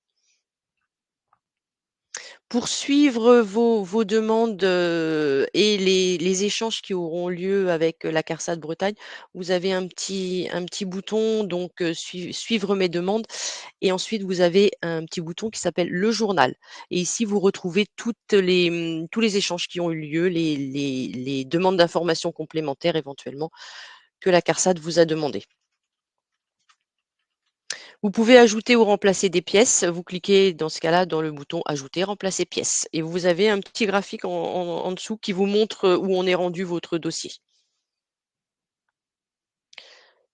Pour suivre vos demandes, et les échanges qui auront lieu avec la CARSAT Bretagne, vous avez un petit bouton donc suivre mes demandes et ensuite vous avez un petit bouton qui s'appelle le journal et ici vous retrouvez tous les échanges qui ont eu lieu, les demandes d'informations complémentaires éventuellement que la CARSAT vous a demandées. Vous pouvez ajouter ou remplacer des pièces. Vous cliquez dans ce cas-là dans le bouton «Ajouter, remplacer pièces» et vous avez un petit graphique en dessous qui vous montre, où en est rendu votre dossier.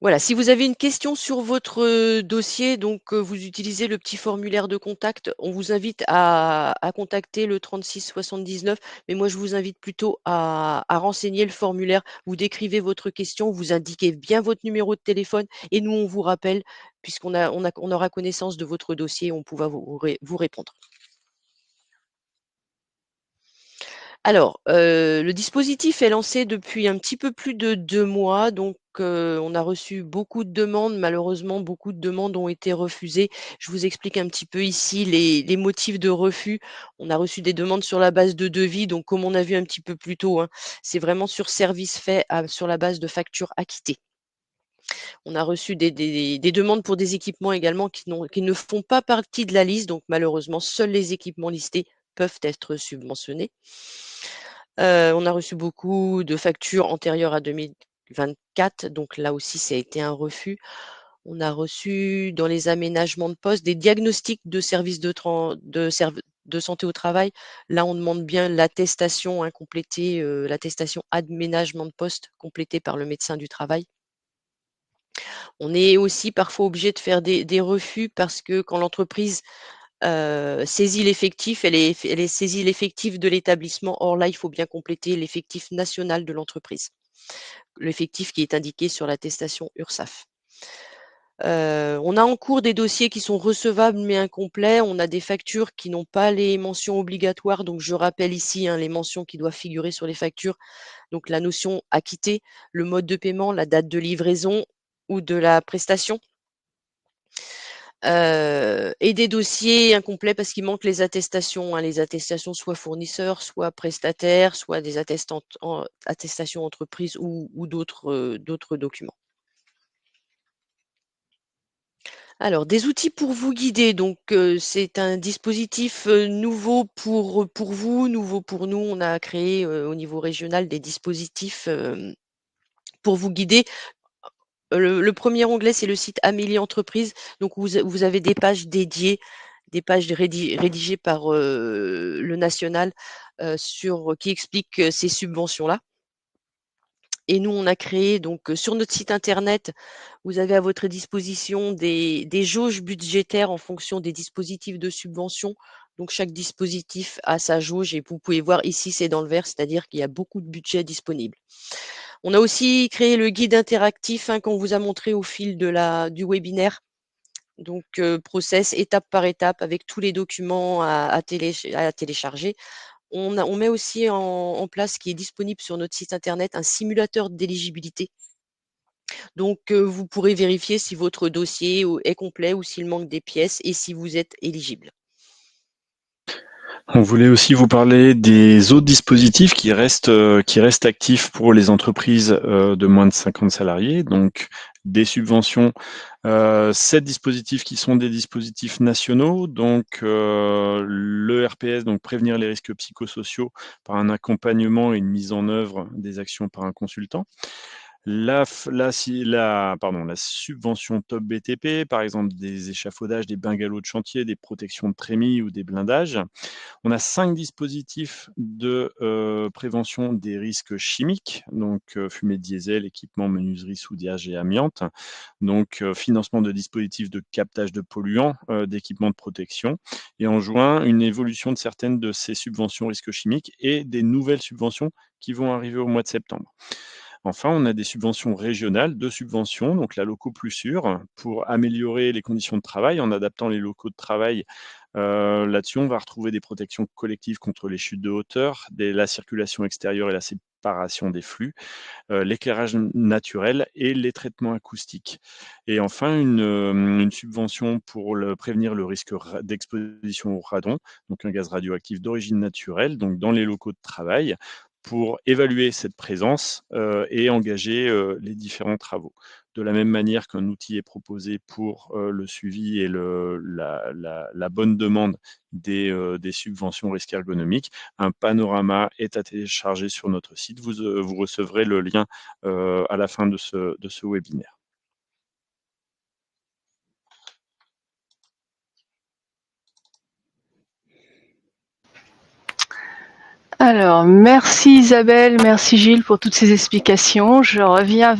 Voilà, si vous avez une question sur votre, dossier, donc vous utilisez le petit formulaire de contact, on vous invite à contacter le 36 79, mais moi je vous invite plutôt à renseigner le formulaire. Vous décrivez votre question, vous indiquez bien votre numéro de téléphone et nous on vous rappelle on aura connaissance de votre dossier, on pourra vous répondre. Alors, le dispositif est lancé depuis un petit peu plus de 2 mois, donc on a reçu beaucoup de demandes. Malheureusement, beaucoup de demandes ont été refusées. Je vous explique un petit peu ici les motifs de refus. On a reçu des demandes sur la base de devis, donc comme on a vu un petit peu plus tôt, hein, c'est vraiment sur service fait sur la base de factures acquittées. On a reçu des demandes pour des équipements également qui ne font pas partie de la liste, donc malheureusement, seuls les équipements listés peuvent être subventionnés. On a reçu beaucoup de factures antérieures à 2024, donc là aussi, ça a été un refus. On a reçu dans les aménagements de poste des diagnostics de services de santé au travail. Là, on demande bien l'attestation complétée, l'attestation aménagement de poste complétée par le médecin du travail. On est aussi parfois obligé de faire des refus parce que quand l'entreprise saisit l'effectif, elle saisit l'effectif de l'établissement. Or là, il faut bien compléter l'effectif national de l'entreprise, l'effectif qui est indiqué sur l'attestation URSSAF. On a en cours des dossiers qui sont recevables mais incomplets. On a des factures qui n'ont pas les mentions obligatoires. Donc je rappelle ici les mentions qui doivent figurer sur les factures. Donc la notion acquitté, le mode de paiement, la date de livraison ou de la prestation. Et des dossiers incomplets parce qu'il manque les attestations, les attestations soit fournisseurs, soit prestataires, soit des attestations entreprises ou d'autres documents. Alors, des outils pour vous guider. Donc, c'est un dispositif nouveau pour vous, nouveau pour nous. On a créé au niveau régional des dispositifs pour vous guider. Le premier onglet, c'est le site Amélie Entreprise. Donc, vous avez des pages dédiées, des pages rédigées par le national qui expliquent ces subventions-là. Et nous, on a créé donc sur notre site internet, vous avez à votre disposition des jauges budgétaires en fonction des dispositifs de subvention. Donc chaque dispositif a sa jauge et vous pouvez voir ici, c'est dans le vert, c'est-à-dire qu'il y a beaucoup de budget disponible. On a aussi créé le guide interactif qu'on vous a montré au fil du webinaire. Donc process étape par étape avec tous les documents à télécharger. On met aussi en place, qui est disponible sur notre site internet, un simulateur d'éligibilité. Donc, vous pourrez vérifier si votre dossier est complet ou s'il manque des pièces et si vous êtes éligible. On voulait aussi vous parler des autres dispositifs qui restent actifs pour les entreprises de moins de 50 salariés, donc des subventions. 7 dispositifs qui sont des dispositifs nationaux, donc le RPS, donc prévenir les risques psychosociaux par un accompagnement et une mise en œuvre des actions par un consultant. La subvention Top BTP, par exemple des échafaudages, des bungalows de chantier, des protections de trémies ou des blindages. On a 5 dispositifs de prévention des risques chimiques, donc fumée diesel, équipement, menuiserie, soudage et amiante, donc financement de dispositifs de captage de polluants, d'équipements de protection. Et en juin, une évolution de certaines de ces subventions risques chimiques et des nouvelles subventions qui vont arriver au mois de septembre. Enfin, on a des subventions régionales, 2 subventions, donc la Locaux Plus Sûr, pour améliorer les conditions de travail en adaptant les locaux de travail. Là-dessus, on va retrouver des protections collectives contre les chutes de hauteur, la circulation extérieure et la séparation des flux, l'éclairage naturel et les traitements acoustiques. Et enfin, une subvention pour prévenir le risque d'exposition au radon, donc un gaz radioactif d'origine naturelle, donc dans les locaux de travail, pour évaluer cette présence et engager les différents travaux. De la même manière qu'un outil est proposé pour le suivi et la bonne demande des subventions risques ergonomiques, un panorama est à télécharger sur notre site. Vous recevrez le lien à la fin de ce webinaire. Alors, merci Isabelle, merci Gilles pour toutes ces explications. Je reviens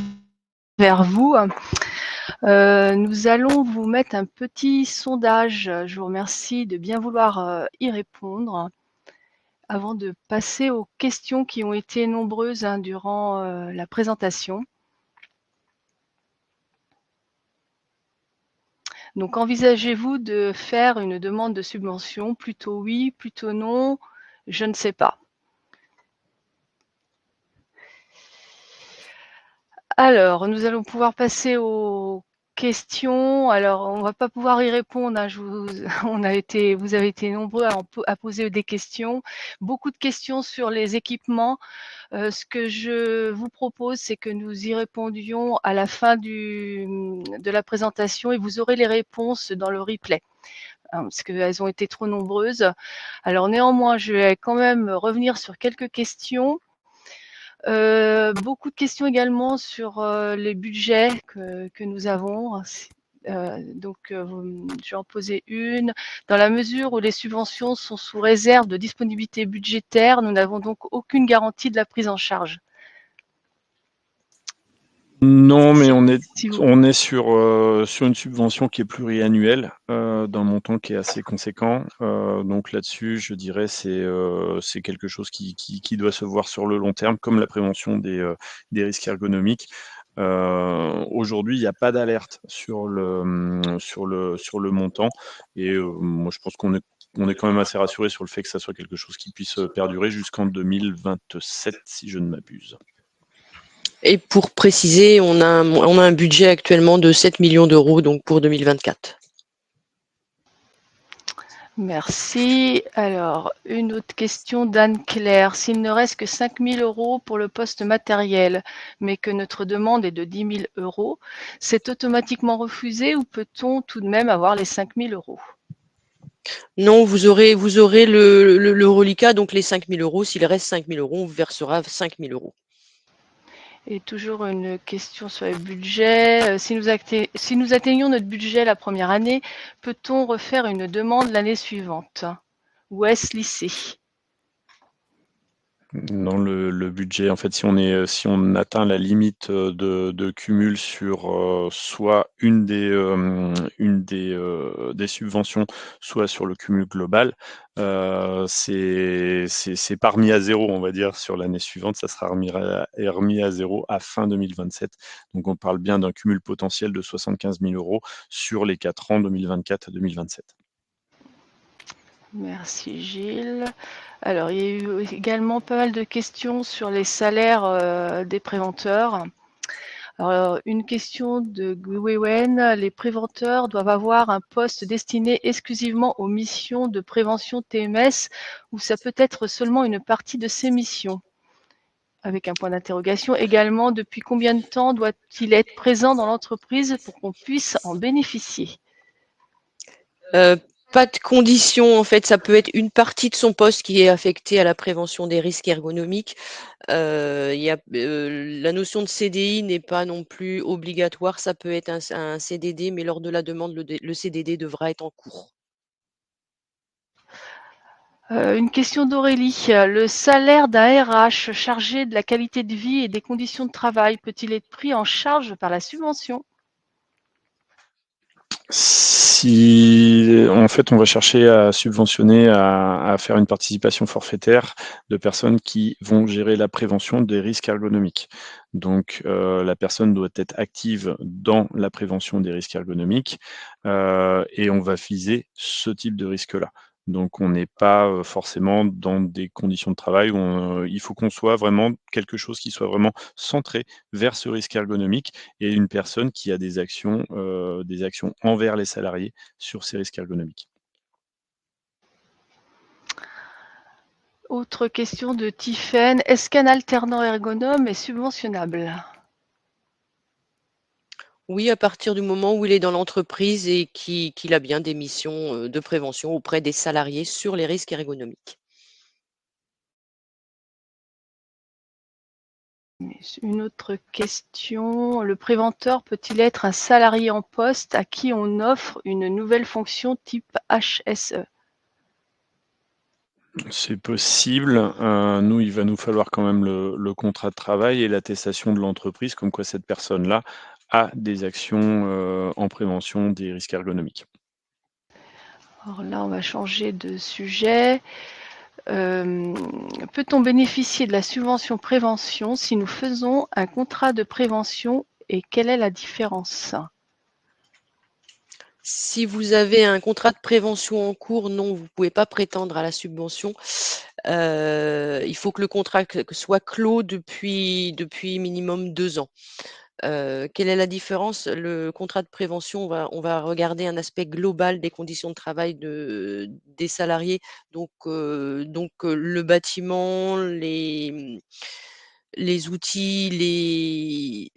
vers vous. Nous allons vous mettre un petit sondage. Je vous remercie de bien vouloir y répondre avant de passer aux questions qui ont été nombreuses durant la présentation. Donc, envisagez-vous de faire une demande de subvention? Plutôt oui, plutôt non, je ne sais pas. Alors, nous allons pouvoir passer aux questions. Alors, on ne va pas pouvoir y répondre. Vous avez été nombreux à poser des questions. Beaucoup de questions sur les équipements. Ce que je vous propose, c'est que nous y répondions à la fin de la présentation et vous aurez les réponses dans le replay. hein, parce qu'elles ont été trop nombreuses. Alors néanmoins, je vais quand même revenir sur quelques questions. Beaucoup de questions également sur les budgets que nous avons. Donc, je vais en poser une. Dans la mesure où les subventions sont sous réserve de disponibilité budgétaire, nous n'avons donc aucune garantie de la prise en charge. Non, mais Si vous... on est sur une subvention qui est pluriannuelle, d'un montant qui est assez conséquent. Donc là-dessus, je dirais c'est quelque chose qui doit se voir sur le long terme, comme la prévention des risques ergonomiques. Aujourd'hui, il n'y a pas d'alerte sur le montant, et moi je pense qu'on est quand même assez rassuré sur le fait que ça soit quelque chose qui puisse perdurer jusqu'en 2027, si je ne m'abuse. Et pour préciser, on a un budget actuellement de 7 millions d'euros donc pour 2024. Merci. Alors, une autre question d'Anne-Claire. S'il ne reste que 5 000 euros pour le poste matériel, mais que notre demande est de 10 000 euros, c'est automatiquement refusé ou peut-on tout de même avoir les 5 000 euros? Non, vous aurez le reliquat, donc les 5 000 euros. S'il reste 5 000 euros, on vous versera 5 000 euros. Et toujours une question sur le budget. Si nous atteignons notre budget la première année, peut-on refaire une demande l'année suivante? Ou est-ce lissé? Dans le budget, en fait, si on atteint la limite de cumul sur soit une des subventions, soit sur le cumul global, c'est pas remis à zéro, on va dire, sur l'année suivante. Ça sera remis à zéro à fin 2027. Donc, on parle bien d'un cumul potentiel de 75 000 euros sur les 4 ans 2024 à 2027. Merci Gilles. Alors, il y a eu également pas mal de questions sur les salaires des préventeurs. Alors, une question de Gwewen. Les préventeurs doivent avoir un poste destiné exclusivement aux missions de prévention TMS ou ça peut être seulement une partie de ces missions? Avec un point d'interrogation. Également, depuis combien de temps doit-il être présent dans l'entreprise pour qu'on puisse en bénéficier? Pas de condition, en fait, ça peut être une partie de son poste qui est affectée à la prévention des risques ergonomiques. La notion de CDI n'est pas non plus obligatoire, ça peut être un CDD, mais lors de la demande, le CDD devra être en cours. Une question d'Aurélie. Le salaire d'un RH chargé de la qualité de vie et des conditions de travail peut-il être pris en charge par la subvention? Si en fait, on va chercher à subventionner, à faire une participation forfaitaire de personnes qui vont gérer la prévention des risques ergonomiques. Donc, la personne doit être active dans la prévention des risques ergonomiques, et on va viser ce type de risque-là. Donc on n'est pas, forcément dans des conditions de travail où il faut qu'on soit vraiment quelque chose qui soit vraiment centré vers ce risque ergonomique, et une personne qui a des actions envers les salariés sur ces risques ergonomiques. Autre question de Tiffaine. Est-ce qu'un alternant ergonome est subventionnable? Oui, à partir du moment où il est dans l'entreprise et qu'il a bien des missions de prévention auprès des salariés sur les risques ergonomiques. Une autre question. Le préventeur peut-il être un salarié en poste à qui on offre une nouvelle fonction type HSE? C'est possible. Nous, il va nous falloir quand même le contrat de travail et l'attestation de l'entreprise comme quoi cette personne-là a des actions, en prévention des risques ergonomiques. Alors là, on va changer de sujet. Peut-on bénéficier de la subvention prévention si nous faisons un contrat de prévention et quelle est la différence? Si vous avez un contrat de prévention en cours, non, vous ne pouvez pas prétendre à la subvention. Il faut que le contrat soit clos depuis minimum 2 ans. Quelle est la différence? Le contrat de prévention, on va regarder un aspect global des conditions de travail des salariés. Le bâtiment, les outils,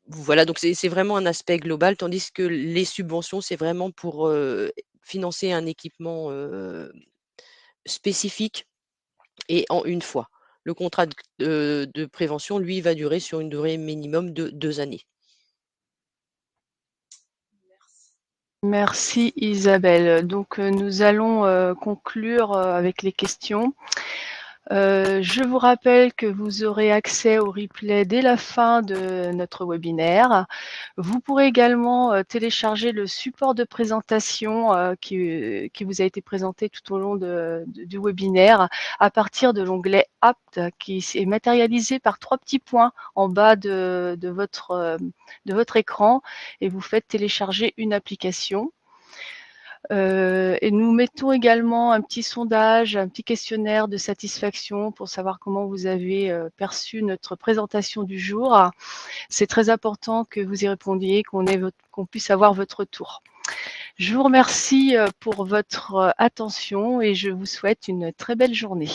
Voilà, donc c'est vraiment un aspect global, tandis que les subventions, c'est vraiment pour, financer un équipement, spécifique et en une fois. Le contrat de prévention, lui, va durer sur une durée minimum de 2 années. Merci Isabelle. Donc nous allons conclure avec les questions. Je vous rappelle que vous aurez accès au replay dès la fin de notre webinaire. Vous pourrez également télécharger le support de présentation qui vous a été présenté tout au long du webinaire à partir de l'onglet Aptes qui est matérialisé par 3 petits points en bas de votre écran et vous faites télécharger une application. Et nous mettons également un petit sondage, un petit questionnaire de satisfaction pour savoir comment vous avez perçu notre présentation du jour. C'est très important que vous y répondiez, qu'on puisse avoir votre retour. Je vous remercie pour votre attention et je vous souhaite une très belle journée.